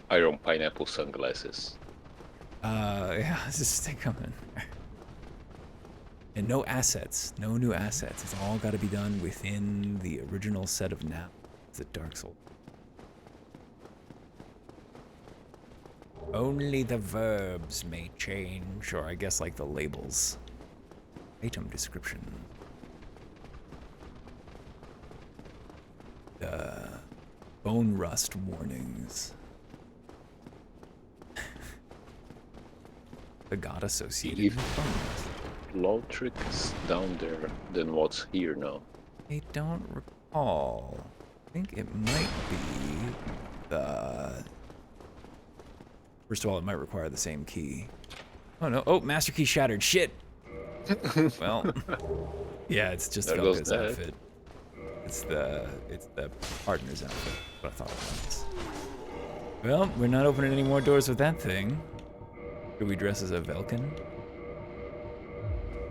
iron pineapple sunglasses. Yeah, let's just stick them in. And no assets, no new assets. It's all got to be done within the original set of now. It's a Dark Souls. Only the verbs may change, or I guess like the labels. Item description. Bone rust warnings. The god associated If- with bone rust. Lothric is down there, then what's here now? I don't recall. I think it might be the... First of all, it might require the same key. Oh no, oh, master key shattered, shit! Well, yeah, it's just There goes Velka's that. outfit. It's the partner's outfit, what I thought it was. Well, we're not opening any more doors with that thing. Should we dress as a Velkan?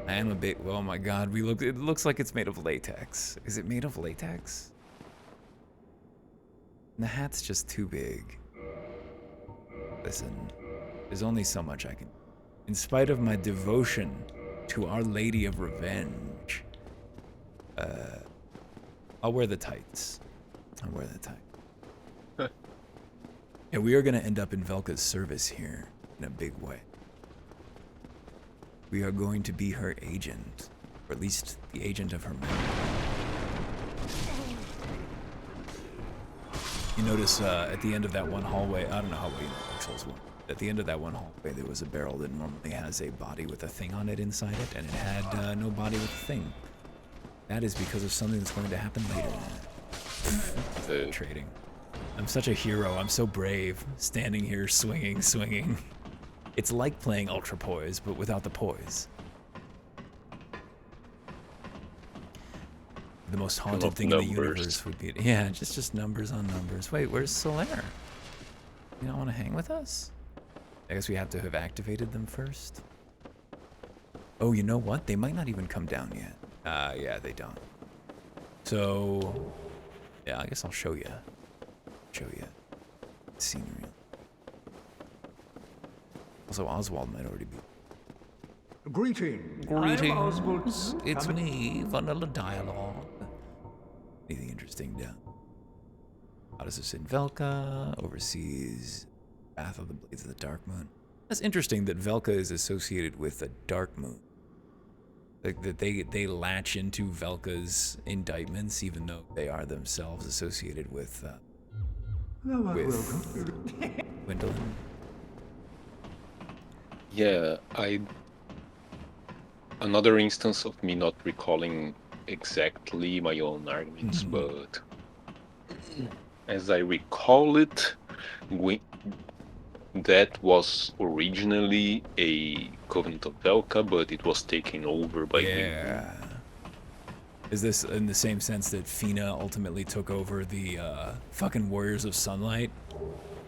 I am a bit, oh my god, it looks like it's made of latex. Is it made of latex? The hat's just too big. Listen, there's only so much I can. In spite of my devotion to Our Lady of Revenge, I'll wear the tights. I'll wear the tights. Yeah, we are gonna end up in Velka's service here in a big way. We are going to be her agent, or at least the agent of her memory. You notice at the end of that one hallway, I don't know how well you know Dark Souls 1. At the end of that one hallway, there was a barrel that normally has a body with a thing on it inside it, and it had no body with a thing. That is because of something that's going to happen later. Trading. I'm such a hero. I'm so brave, standing here swinging. It's like playing Ultra Poise, but without the poise. The most haunted thing in the universe would be... Yeah, just numbers on numbers. Wait, where's Solaire? You don't want to hang with us? I guess we have to have activated them first. Oh, you know what? They might not even come down yet. Yeah, they don't. So... Yeah, I guess I'll show you. Scenery. Also, Oswald might already be... Greetings. Greetings. It's me, Vanilla Dialogue. Anything interesting down? Goddess in Velka oversees Wrath of the Blades of the Dark Moon. That's interesting that Velka is associated with the Dark Moon. Like that they latch into Velka's indictments, even though they are themselves associated with Gwendolyn. Yeah, another instance of me not recalling exactly my own arguments, but as I recall it, that was originally a Covenant of Velka, but it was taken over by Yeah. Is this in the same sense that Fina ultimately took over the fucking Warriors of Sunlight?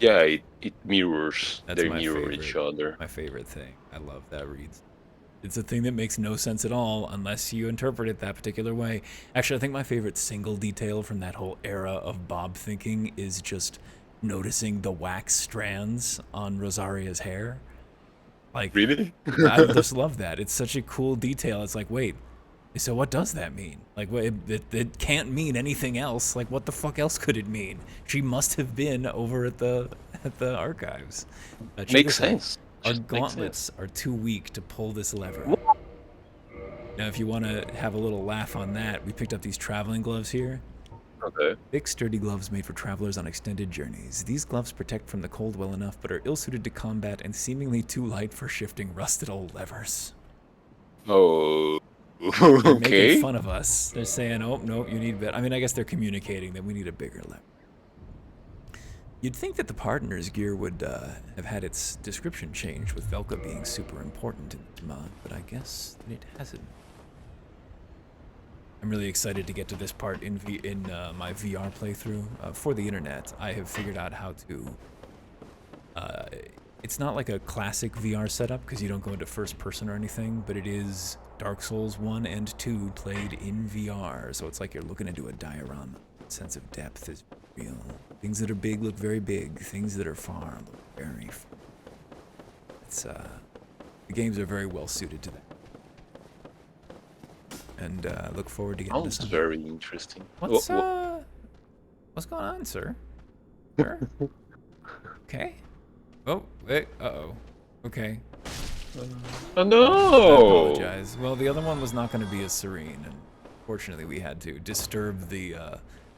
Yeah, it mirrors. That's They my mirror favorite, each other. My favorite thing. I love that read. It's a thing that makes no sense at all unless you interpret it that particular way. Actually, I think my favorite single detail from that whole era of Bob thinking is just noticing the wax strands on Rosaria's hair. Like, Really? I just love that. It's such a cool detail. It's like, wait, so what does that mean? Like, it can't mean anything else. Like, what the fuck else could it mean? She must have been over at the archives. Makes sense. Our Just makes gauntlets are too weak to pull this lever. Now, if you want to have a little laugh on that, we picked up these traveling gloves here. Okay. Thick, sturdy gloves made for travelers on extended journeys. These gloves protect from the cold well enough, but are ill-suited to combat and seemingly too light for shifting rusted old levers. Oh. They're Okay. making fun of us. They're saying, oh, no, you need better. I mean, I guess they're communicating that we need a bigger lever. You'd think that the partner's gear would have had its description changed with Velka being super important in this mod, but I guess that it hasn't. I'm really excited to get to this part in my VR playthrough. For the internet, I have figured out how to... it's not like a classic VR setup, because you don't go into first person or anything, but it is Dark Souls 1 and 2 played in VR, so it's like you're looking into a diorama. Sense of depth is real. Things that are big look very big. Things that are far look very far. It's, the games are very well suited to that. and look forward to getting to Sounds some. very interesting. What's going on, sir? Sir? Okay. Oh, wait. Uh-oh. Okay. Oh I no! apologize. Well, the other one was not going to be as serene, and fortunately we had to disturb the,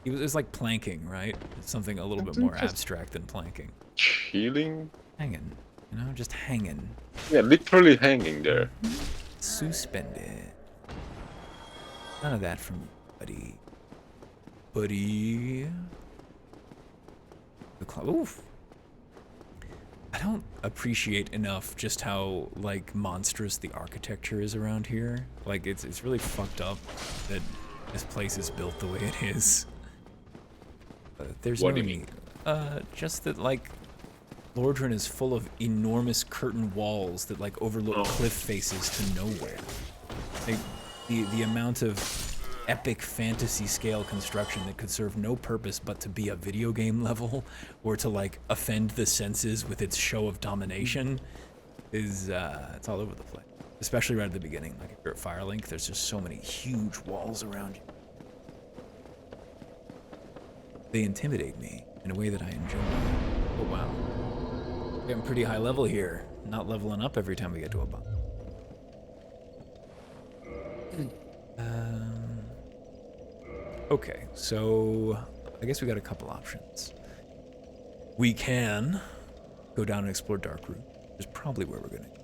it was like planking, right? It's something a little bit more Just abstract than planking. chilling. Hanging. You know, just hanging. Yeah, literally hanging there. Suspended. None of that from you, buddy. Buddy. The club. Oof. I don't appreciate enough just how, like, monstrous the architecture is around here. Like, it's really fucked up that this place is built the way it is. There's What no do you need. Just that, like, Lordran is full of enormous curtain walls that, like, overlook cliff faces to nowhere. Like, the amount of epic fantasy scale construction that could serve no purpose but to be a video game level or to, like, offend the senses with its show of domination is, it's all over the place. Especially right at the beginning. Like, if you're at Firelink, there's just so many huge walls around you. They intimidate me in a way that I enjoy. Oh, wow. Getting pretty high level here. Not leveling up every time we get to a boss. Okay, so I guess we got a couple options. We can go down and explore Darkroot, which is probably where we're gonna go.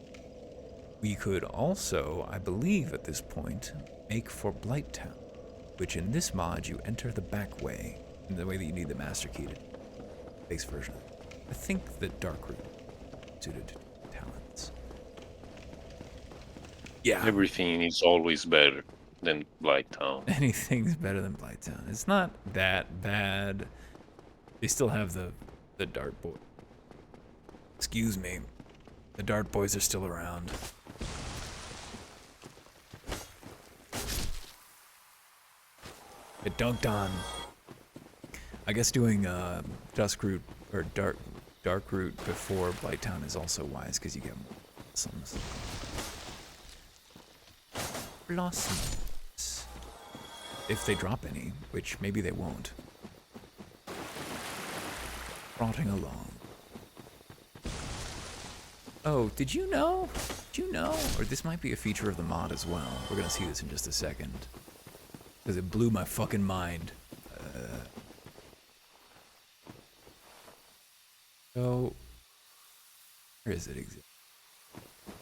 We could also, I believe at this point, make for Blighttown, which in this mod you enter the back way, in the way that you need the master key to base version. I think that Darkroot suited to talents. Yeah. Everything is always better than Blighttown. Anything's better than Blighttown. It's not that bad. They still have the Dart Boy. Excuse me. The Dart Boys are still around. Get dunked on. I guess doing Duskroot or Darkroot before Blighttown is also wise because you get more blossoms. Blossoms. If they drop any, which maybe they won't. Rotting along. Oh, did you know? Did you know? Or this might be a feature of the mod as well. We're gonna see this in just a second. Because it blew my fucking mind. So, where is it exactly?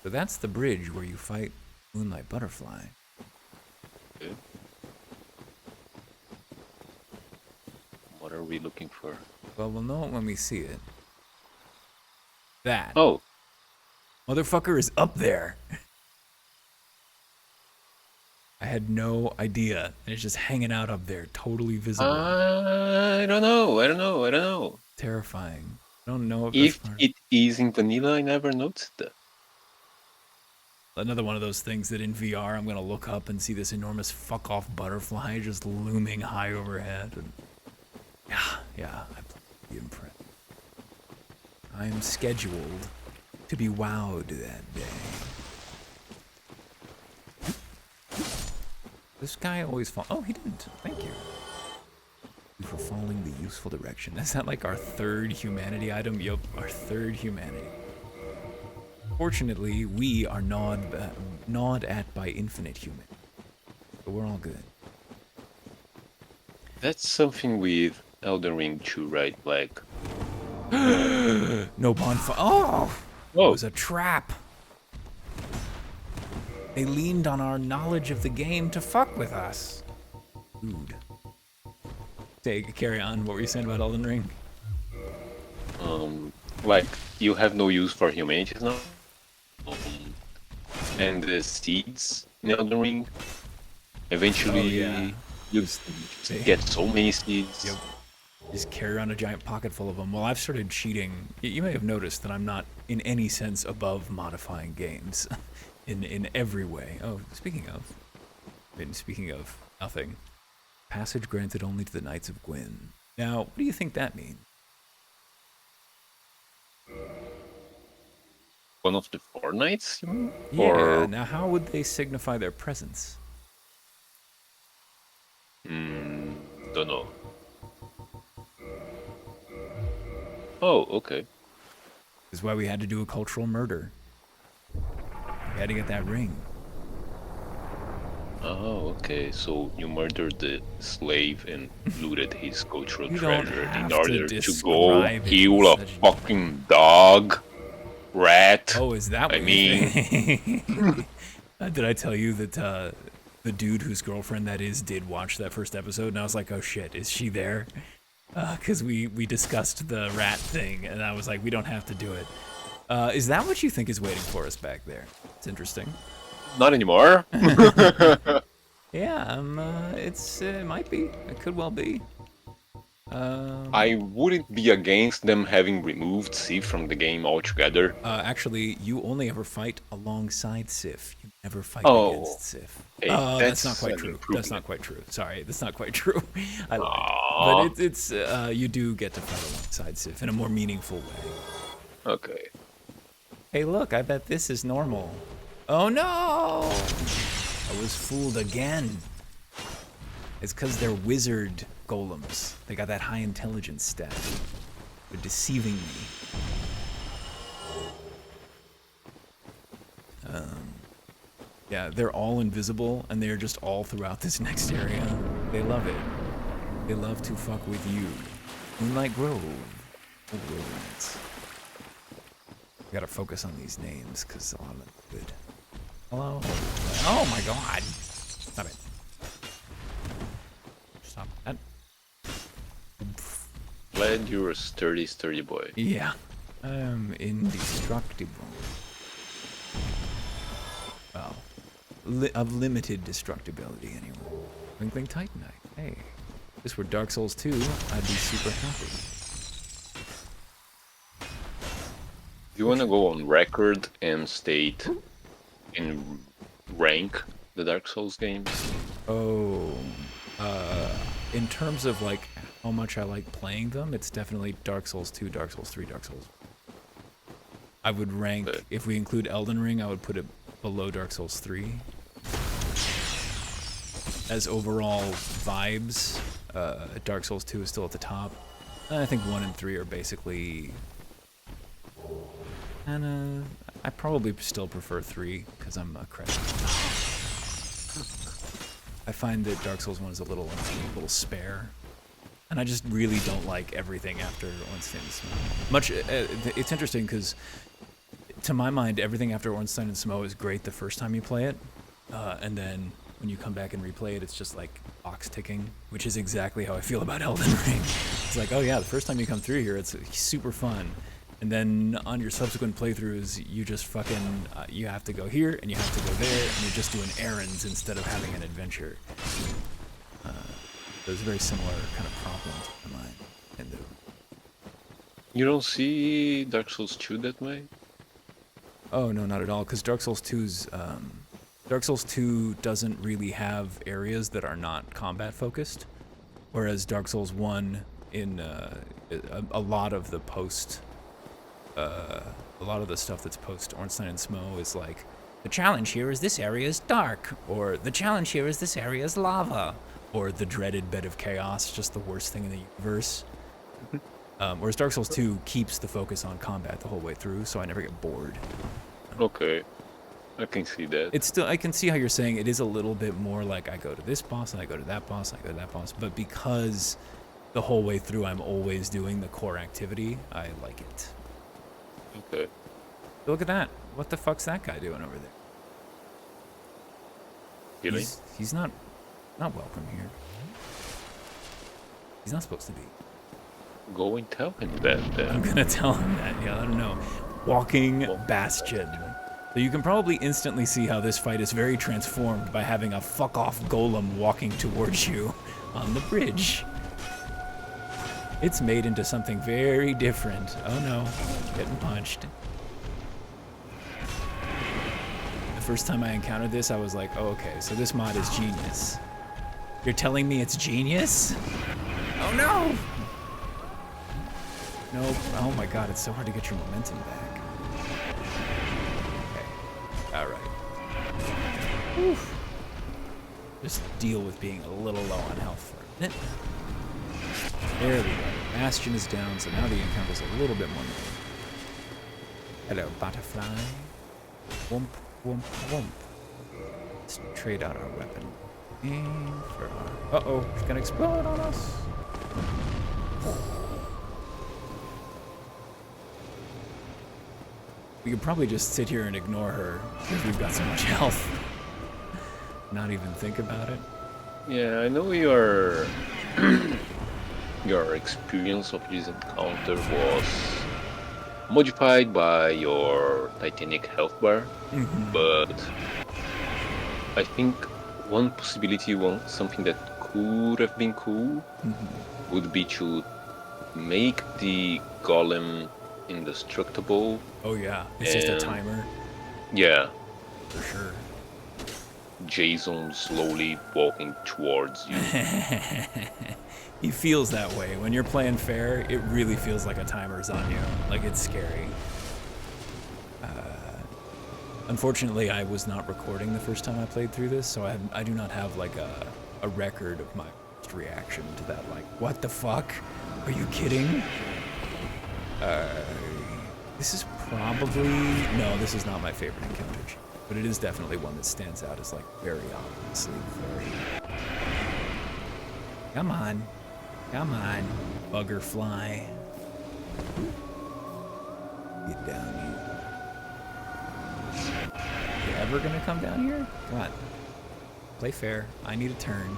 So that's the bridge where you fight Moonlight Butterfly. Okay. What are we looking for? Well, we'll know it when we see it. That. Oh, Motherfucker is up there. I had no idea. And it's just hanging out up there, totally visible. I don't know. Terrifying. I don't know If that's part. it is in vanilla, I never noticed that. Another one of those things that in VR I'm gonna look up and see this enormous fuck off butterfly just looming high overhead. And yeah, I plan to be impressed. I am scheduled to be wowed that day. This guy always fall. Oh, he didn't. Thank you. For following the useful direction. Is that like our third humanity item? Yup, our third humanity. Fortunately, we are gnawed at by infinite human. But we're all good. That's something with Elden Ring 2, right? Like, No bonfire. Oh! It oh, was a trap. They leaned on our knowledge of the game to fuck with us. Dude. Carry on. What were you saying about Elden Ring? like you have no use for humanities now. And the seeds in Elden Ring. Eventually, yeah. you get so many seeds. Yep. Just carry around a giant pocket full of them. Well, I've started cheating. You may have noticed that I'm not in any sense above modifying games in every way. Oh, speaking of nothing. Passage granted only to the Knights of Gwyn. Now, what do you think that means? One of the four knights, you mean? Yeah, Or now how would they signify their presence? Oh, okay. This is why we had to do a cultural murder. We had to get that ring. Oh, okay. So you murdered the slave and looted his cultural You don't treasure in have to order to go describe it kill in a such- fucking dog, rat. Oh, is that what I you mean, think? Did I tell you that the dude whose girlfriend that is did watch that first episode, and I was like, oh shit, is she there? Because we discussed the rat thing, and I was like, we don't have to do it. Is that what you think is waiting for us back there? It's interesting. not anymore. Yeah, it might be. It could well be. I wouldn't be against them having removed Sif from the game altogether. Actually, you only ever fight alongside Sif. You never fight Oh. against Sif. Hey, That's not that's quite an true. That's improvement. not quite true. Sorry, that's not quite true. I lied. Aw. But it's you do get to fight alongside Sif in a more meaningful way. Okay. Hey, look, I bet this is normal. Oh no! I was fooled again. It's because they're wizard golems. They got that high intelligence stat. They're deceiving me. Yeah, they're all invisible, and they're just all throughout this next area. They love it. They love to fuck with you. Moonlight Grove. Oh, Ruins. I gotta focus on these names, because a lot of them are good. Hello? Oh my god! Stop it. Stop that. Glad you're a sturdy boy. Yeah. I'm indestructible. Well, of limited destructibility anyway. Twinkling Titanite. Hey. If this were Dark Souls 2, I'd be super happy. Do you want to go on record and state and rank the Dark Souls games? Oh, in terms of like how much I like playing them, it's definitely Dark Souls 2, Dark Souls 3, Dark Souls. I would rank, Okay. if we include Elden Ring, I would put it below Dark Souls 3. As overall vibes, Dark Souls 2 is still at the top. And I think 1 and 3 are basically... And I probably still prefer 3, because I'm a credit. I find that Dark Souls 1 is a little spare. And I just really don't like everything after Ornstein and Smough. It's interesting because, to my mind, everything after Ornstein and Smough is great the first time you play it, and then when you come back and replay it, it's just like box ticking, which is exactly how I feel about Elden Ring. It's like, oh yeah, the first time you come through here, it's super fun, and then on your subsequent playthroughs, you just fucking you have to go here and you have to go there, and you're just doing errands instead of having an adventure. There's a very similar kind of problem to mine. And You don't see Dark Souls 2 that way? oh no, not at all. Because Dark Souls 2's Dark Souls 2 doesn't really have areas that are not combat focused, whereas Dark Souls 1 in a lot of the stuff that's post Ornstein and Smough is like, the challenge here is this area is dark, or the challenge here is this area is lava, or the dreaded bed of chaos, just the worst thing in the universe. Whereas Dark Souls 2 keeps the focus on combat the whole way through, so I never get bored. Okay. I can see that. It's still, I can see how you're saying it is a little bit more like I go to this boss and I go to that boss and I go to that boss, but because the whole way through I'm always doing the core activity, I like it. Okay. Look at that. What the fuck's that guy doing over there? Really? He's not welcome here. He's not supposed to be. Go and tell him that I'm then. gonna tell him that. Yeah, I don't know. Walking Bastion. So you can probably instantly see how this fight is very transformed by having a fuck-off golem walking towards you on the bridge. It's made into something very different. Oh no, getting punched. The first time I encountered this, I was like, oh, okay, so this mod is genius. You're telling me it's genius? Oh no! Nope. Oh my god, it's so hard to get your momentum back. Okay. Alright. Oof. Just deal with being a little low on health for a minute. There we go. Bastion is down, so now the encounter's a little bit more known. Hello, butterfly. Womp, womp, womp. Let's trade out our weapon. And for our... Uh-oh, she's gonna explode on us. We could probably just sit here and ignore her because we've got so much health. Not even think about it. Yeah, I know your your experience of this encounter was modified by your Titanic health bar, but I think one possibility, something that could have been cool, would be to make the golem indestructible. Oh yeah, it's just a timer. Yeah. For sure. Jason slowly walking towards you. He feels that way. When you're playing fair, it really feels like a timer's on you. Like, it's scary. Unfortunately, I was not recording the first time I played through this, so I do not have, like, a record of my first reaction to that. Like, what the fuck? Are you kidding? This is probably... No, this is not my favorite encounter. But it is definitely one that stands out as, like, very obviously very... Come on. Come on, bugger fly. Get down here. You ever gonna come down here? Come on. Play fair. I need a turn.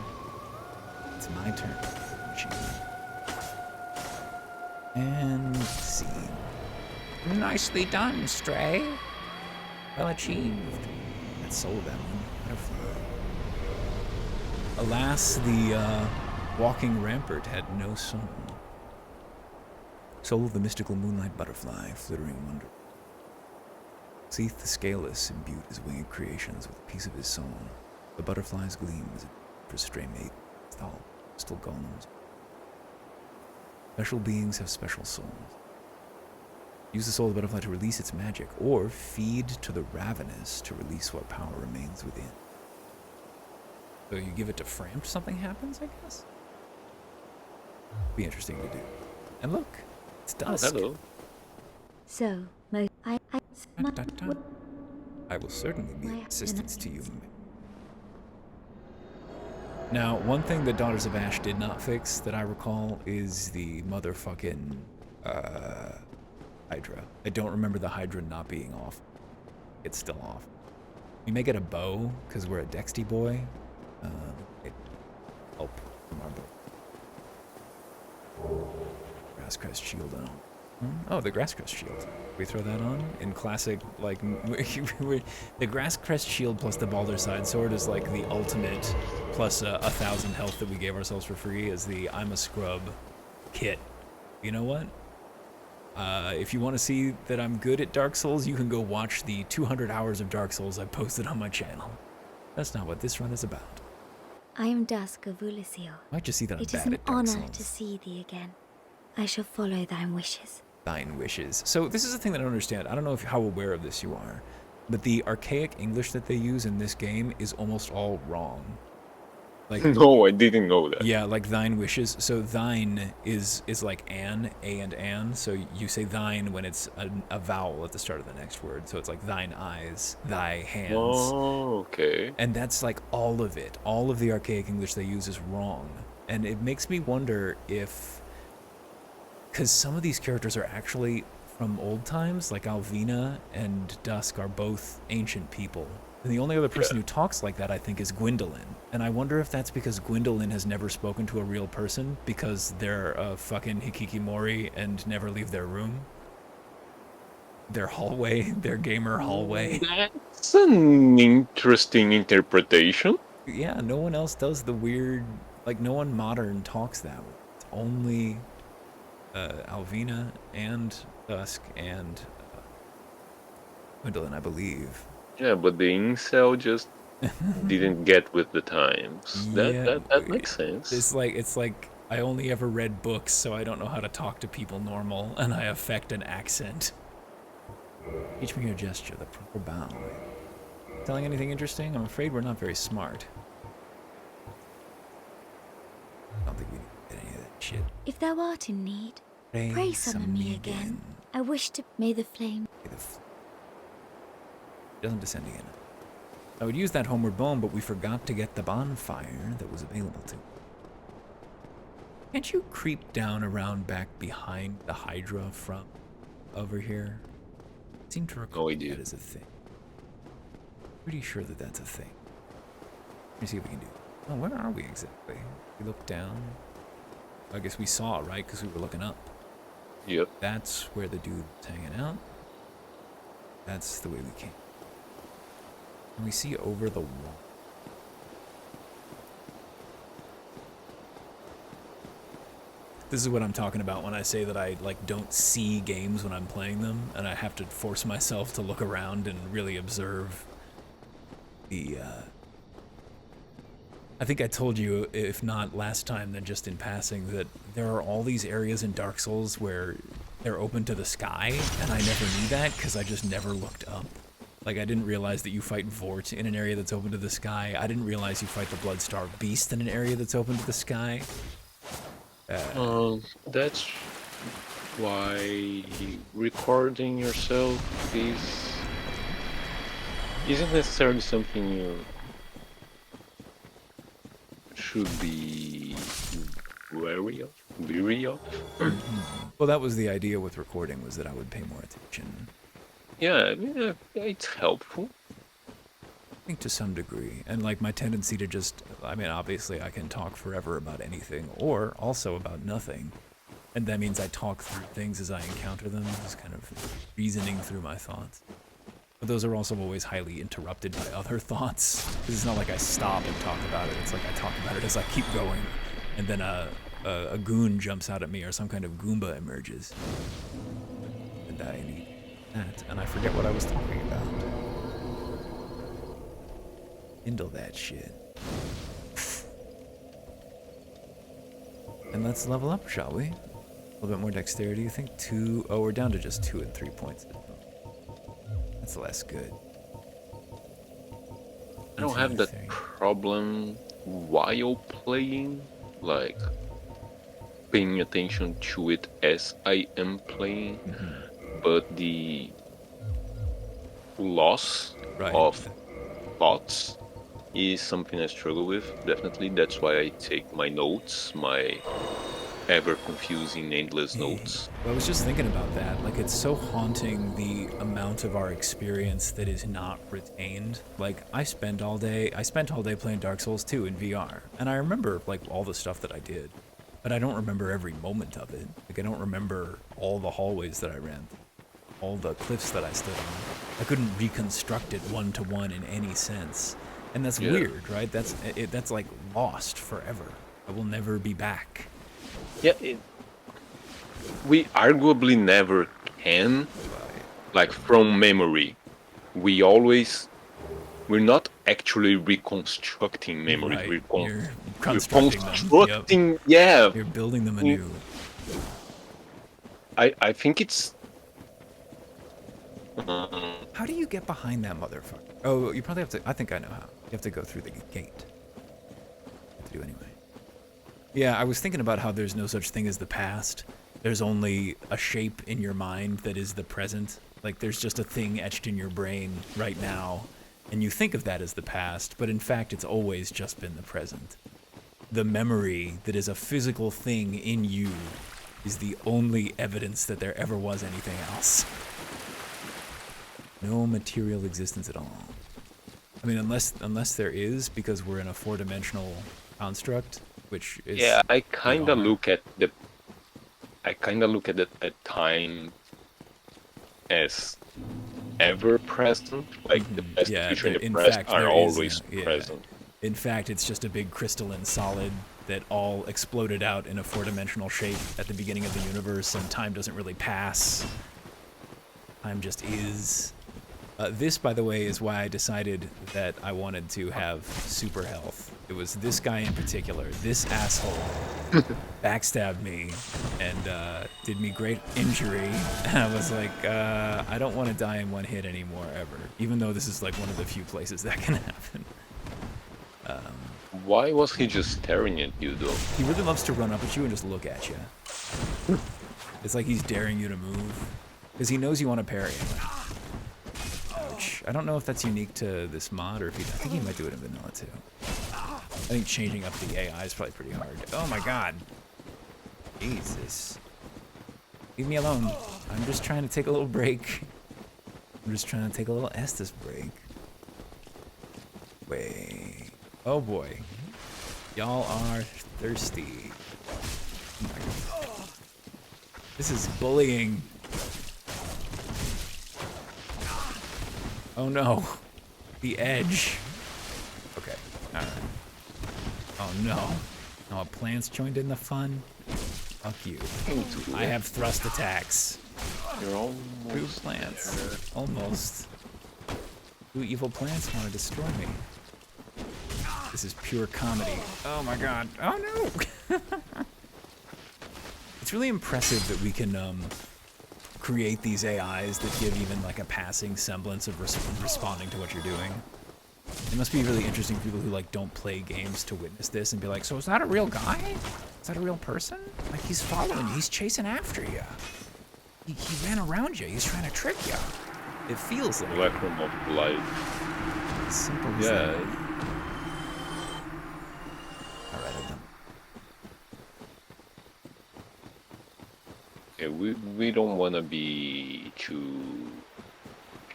It's my turn. And see. Nicely done, Stray. Well achieved. That sold that one. Butterfly. Alas, the walking rampart had no soul. Soul of the mystical moonlight butterfly, flittering wonder. Seeth the scaleless imbued his winged creations with a piece of his soul. The butterfly's gleam is for stray maidens, still golems. Special beings have special souls. Use the soul of the butterfly to release its magic, or feed to the ravenous to release what power remains within. So you give it to Frampt, something happens, I guess? Be interesting to do. And look, it's dusk. Oh, hello. So, I will certainly be of assistance to you. Now, one thing that Daughters of Ash did not fix that I recall is the motherfucking Hydra. I don't remember the Hydra not being off. It's still off. We may get a bow, because we're a Dexty boy. Help from our bow. Grasscrest shield on. Oh, the Grasscrest shield. We throw that on in classic, like, the Grasscrest shield plus the Balderside sword is like the ultimate plus 1,000 health that we gave ourselves for free as the I'm a scrub kit. You know what? If you want to see that I'm good at Dark Souls, you can go watch the 200 hours of Dark Souls I posted on my channel. That's not what this run is about. I am Dusk of Ulisil. Might just see that I'm It is bad an at Dark honor Souls. to see thee again. I shall follow thine wishes. Thine wishes. So this is the thing that I don't understand. I don't know how aware of this you are, but the archaic English that they use in this game is almost all wrong. Like, No, I didn't know that. yeah, like thine wishes. So thine is like an, a and an. So you say thine when it's a vowel at the start of the next word. So it's like thine eyes, thy hands. Oh, okay. And that's like all of it. All of the archaic English they use is wrong. And it makes me wonder if... Because some of these characters are actually from old times, like Alvina and Dusk are both ancient people. And the only other person who talks like that, I think, is Gwendolyn. And I wonder if that's because Gwendolyn has never spoken to a real person because they're a fucking hikikimori and never leave their room. Their hallway, their gamer hallway. That's an interesting interpretation. Yeah, no one else does the weird, like no one modern talks that way. It's only Alvina and Dusk and Gwendolyn, I believe. Yeah, but the incel just didn't get with the times. Yeah, That makes sense. It's like I only ever read books, so I don't know how to talk to people normal, and I affect an accent. Teach me your gesture, the proper bow. Telling anything interesting? I'm afraid we're not very smart. I don't think we need to get any of that. Shit. If thou art in need, pray summon me again. I wish to may the flame. Doesn't descend again. I would use that homeward bone, but we forgot to get the bonfire that was available to. Can't you creep down around back behind the Hydra from over here? I seem to recall that is a thing. Pretty sure that that's a thing. Let me see if we can do it. Oh, where are we exactly? We look down. I guess we saw, right? Because we were looking up. Yep. That's where the dude's hanging out. That's the way we came. And we see over the wall. This is what I'm talking about when I say that I like don't see games when I'm playing them, and I have to force myself to look around and really observe the I think I told you, if not last time, then just in passing, that there are all these areas in Dark Souls where they're open to the sky, and I never knew that because I just never looked up. Like, I didn't realize that you fight Vort in an area that's open to the sky. I didn't realize you fight the Bloodstar Beast in an area that's open to the sky. That's why recording yourself isn't necessarily something you should be wary of. Well, that was the idea with recording, was that I would pay more attention. Yeah, I mean, it's helpful. I think to some degree. And like my tendency to just, I mean, obviously I can talk forever about anything, or also about nothing. And that means I talk through things as I encounter them, just kind of reasoning through my thoughts. But those are also always highly interrupted by other thoughts. It's not like I stop and talk about it. It's like I talk about it as I keep going. And then a goon jumps out at me, or some kind of Goomba emerges. And I need that. And I forget what I was talking about. Kindle that shit. And let's level up, shall we? A little bit more dexterity, you think? 2. Oh, we're down to just 2 and 3 points. That's less good. I don't have that problem while playing, like paying attention to it as I am playing, but the loss of thoughts is something I struggle with, definitely. That's why I take my notes, my ever-confusing, endless notes. Well, I was just thinking about that. Like, it's so haunting, the amount of our experience that is not retained. Like, I spent all day playing Dark Souls 2 in VR, and I remember, like, all the stuff that I did, but I don't remember every moment of it. Like, I don't remember all the hallways that I ran through, all the cliffs that I stood on. I couldn't reconstruct it one-to-one in any sense. And that's weird, right? That's like lost forever. I will never be back. Yeah, we arguably never can, like from memory. We're not actually reconstructing memories. Right. We're constructing them. Yeah. You're building them anew. I think it's... How do you get behind that motherfucker? Oh, you probably have to... I think I know how. You have to go through the gate. You have to do anyway. Yeah, I was thinking about how there's no such thing as the past. There's only a shape in your mind that is the present. Like, there's just a thing etched in your brain right now, and you think of that as the past, but in fact, it's always just been the present. The memory that is a physical thing in you is the only evidence that there ever was anything else. No material existence at all. I mean, unless there is, because we're in a 4-dimensional construct, which is... Yeah, I kind of look at at time as ever present. Like the past, the future, and the present are always present. In fact, it's just a big crystalline solid that all exploded out in a 4-dimensional shape at the beginning of the universe, and time doesn't really pass. Time just is. This, by the way, is why I decided that I wanted to have super health. It was this guy in particular, this asshole, backstabbed me and did me great injury. And I was like, I don't want to die in one hit anymore, ever. Even though this is like one of the few places that can happen. Why was he just staring at you, though? He really loves to run up at you and just look at you. It's like he's daring you to move. Because he knows you want to parry him. Ouch. I don't know if that's unique to this mod or if he... I think he might do it in vanilla, too. I think changing up the AI is probably pretty hard. Oh my god. Jesus. Leave me alone. I'm just trying to take a little break. I'm just trying to take a little Estus break. Wait. Oh boy. Y'all are thirsty. Oh my god. This is bullying. Oh no. The edge. Okay. Alright. Oh no. Oh, plants joined in the fun? Fuck you. I have thrust attacks. You're Two almost plants. there. Almost. Two evil plants want to destroy me. This is pure comedy. Oh my god. Oh no! It's really impressive that we can create these AIs that give even like a passing semblance of responding to what you're doing. It must be really interesting for people who like don't play games to witness this and be like, so is that a real guy? Is that a real person? Like he's following you, he's chasing after you. He ran around you, he's trying to trick you. It feels like Electrum of light. as simple as Yeah. that. Alright, I'm done. Yeah, we don't want to be too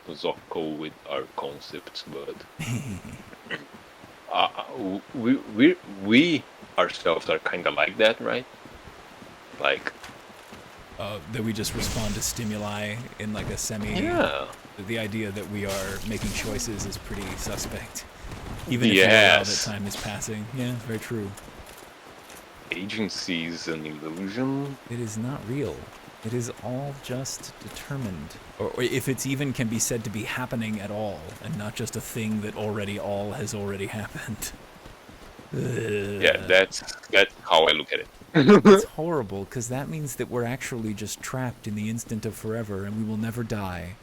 philosophical with our concepts, but we ourselves are kind of like that, right? Like, That we just respond to stimuli in like a semi... yeah. The idea that we are making choices is pretty suspect. Even if you allow that time is passing. Yeah, very true. Agency is an illusion. It is not real. It is all just determined. Or if it's even can be said to be happening at all, and not just a thing that already all has already happened. Yeah, that's how I look at it. It's horrible, because that means that we're actually just trapped in the instant of forever, and we will never die.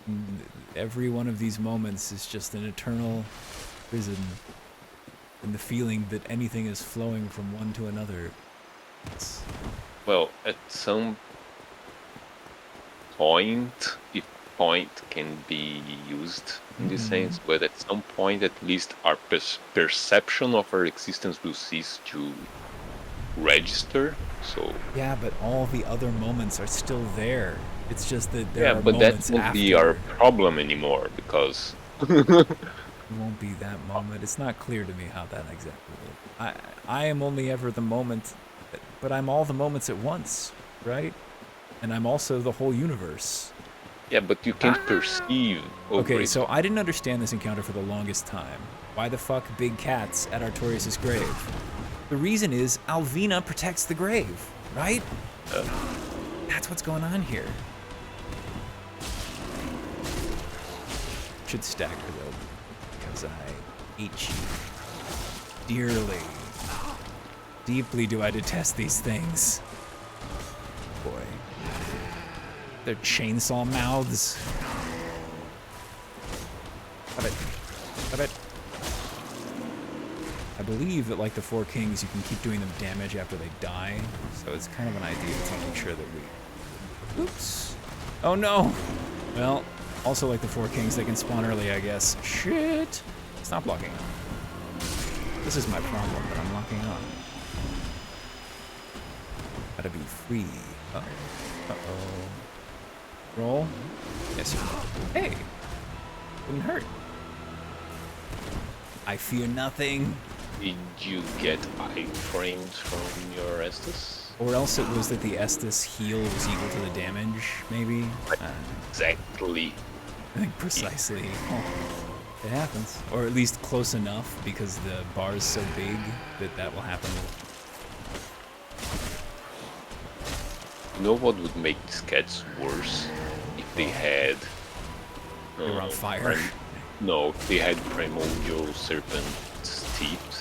And every one of these moments is just an eternal prison. And the feeling that anything is flowing from one to another. It's... Well, at some point, if point can be used in this sense, but at some point at least our perception of our existence will cease to register. So Yeah, but all the other moments are still there. It's just that there are but moments that won't after. be our problem anymore because It won't be that moment. It's not clear to me how that exactly will. I am only ever the moment, but I'm all the moments at once, right? And I'm also the whole universe. yeah, but you can't perceive. Okay, it. so I didn't understand this encounter for the longest time. Why the fuck big cats at Artorias' grave? The reason is Alvina protects the grave, right? That's what's going on here. Should stagger though, because I hate you dearly. Deeply do I detest these things. Boy. Their chainsaw mouths. Stop it. Stop it. I believe that like the Four Kings, you can keep doing them damage after they die. So it's kind of an idea to make sure that we... Oops. Oh no! Well, also like the Four Kings, they can spawn early, I guess. Shit! Stop locking on. This is my problem, that I'm locking on. Gotta be free. Uh-oh. Uh-oh. Roll? Yes, you can. Hey! Wouldn't hurt. I fear nothing. Did you get iframes from your Estus? Or else it was that the Estus heal was equal to the damage, maybe? Exactly. I think precisely. Oh, it happens. Or at least close enough, because the bar is so big that that will happen. You know what would make these cats worse? If they had... They were on fire. No, if they had primordial serpent teeth.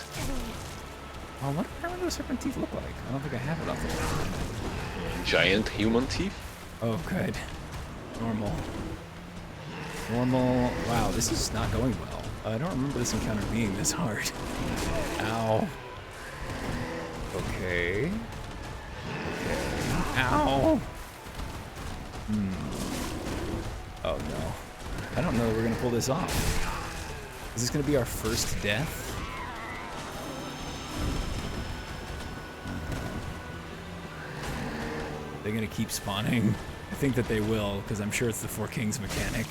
Oh, what do Primordial Serpent teeth look like? I don't think I have it off the top. Giant human teeth? Oh, good. Normal. Normal. Wow, this is not going well. I don't remember this encounter being this hard. Ow. Okay. Ow. Oh no. I don't know that we're gonna pull this off. Is this gonna be our first death? They're gonna keep spawning. I think that they will, because I'm sure it's the Four Kings mechanic.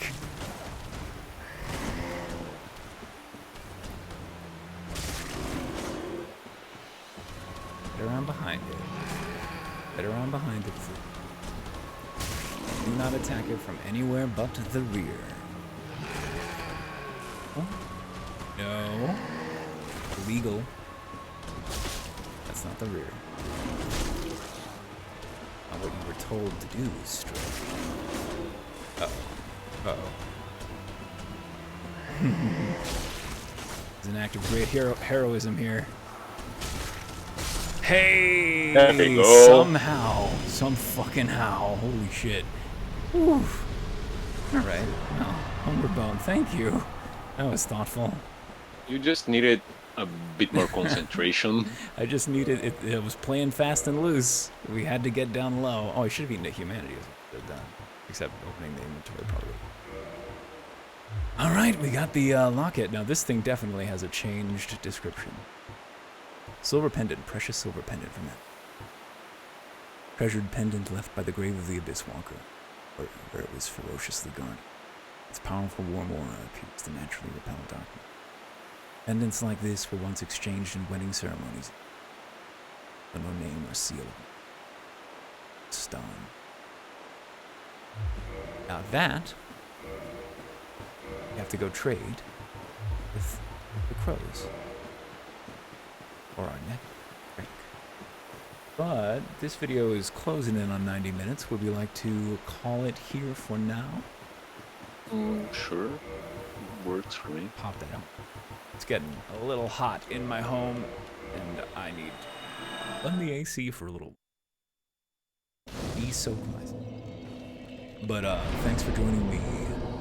Get around behind it. Get around behind it. Do not attack it from anywhere but the rear. Oh. No. Illegal. That's not the rear. Not what you were told to do, Stray. Uh-oh. Uh-oh. It's an act of great heroism here. Hey! There we go. Somehow. Some fucking how. Holy shit. Oof. Alright. Well, homeward bone, thank you. That was thoughtful. You just needed a bit more concentration. I just needed it. It was playing fast and loose. We had to get down low. Oh, I should have eaten the humanity. Except opening the inventory probably. Alright, we got the locket. Now this thing definitely has a changed description. Silver pendant, precious silver pendant from that. Treasured pendant left by the grave of the Abyss Walker, where it was ferociously guarded. Its powerful warm aura appears to naturally repel darkness. Pendants like this were once exchanged in wedding ceremonies, but no name or seal. Stone. Now that, you have to go trade with the crows. Or our next break. But this video is closing in on 90 minutes. Would we like to call it here for now? Sure. Works for me. Pop that out. It's getting a little hot in my home, and I need to run the AC for a little. Soak myself. But thanks for joining me,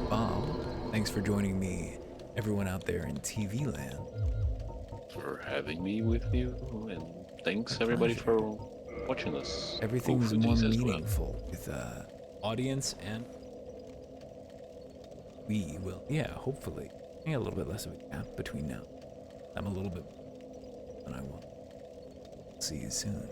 Bob. Thanks for joining me, everyone out there in TV land. For having me with you, and thanks everybody for watching us. Everything's Go for more these as well. meaningful with audience, and we will, hopefully, a little bit less of a gap between now. I'm a little bit, and I will see you soon.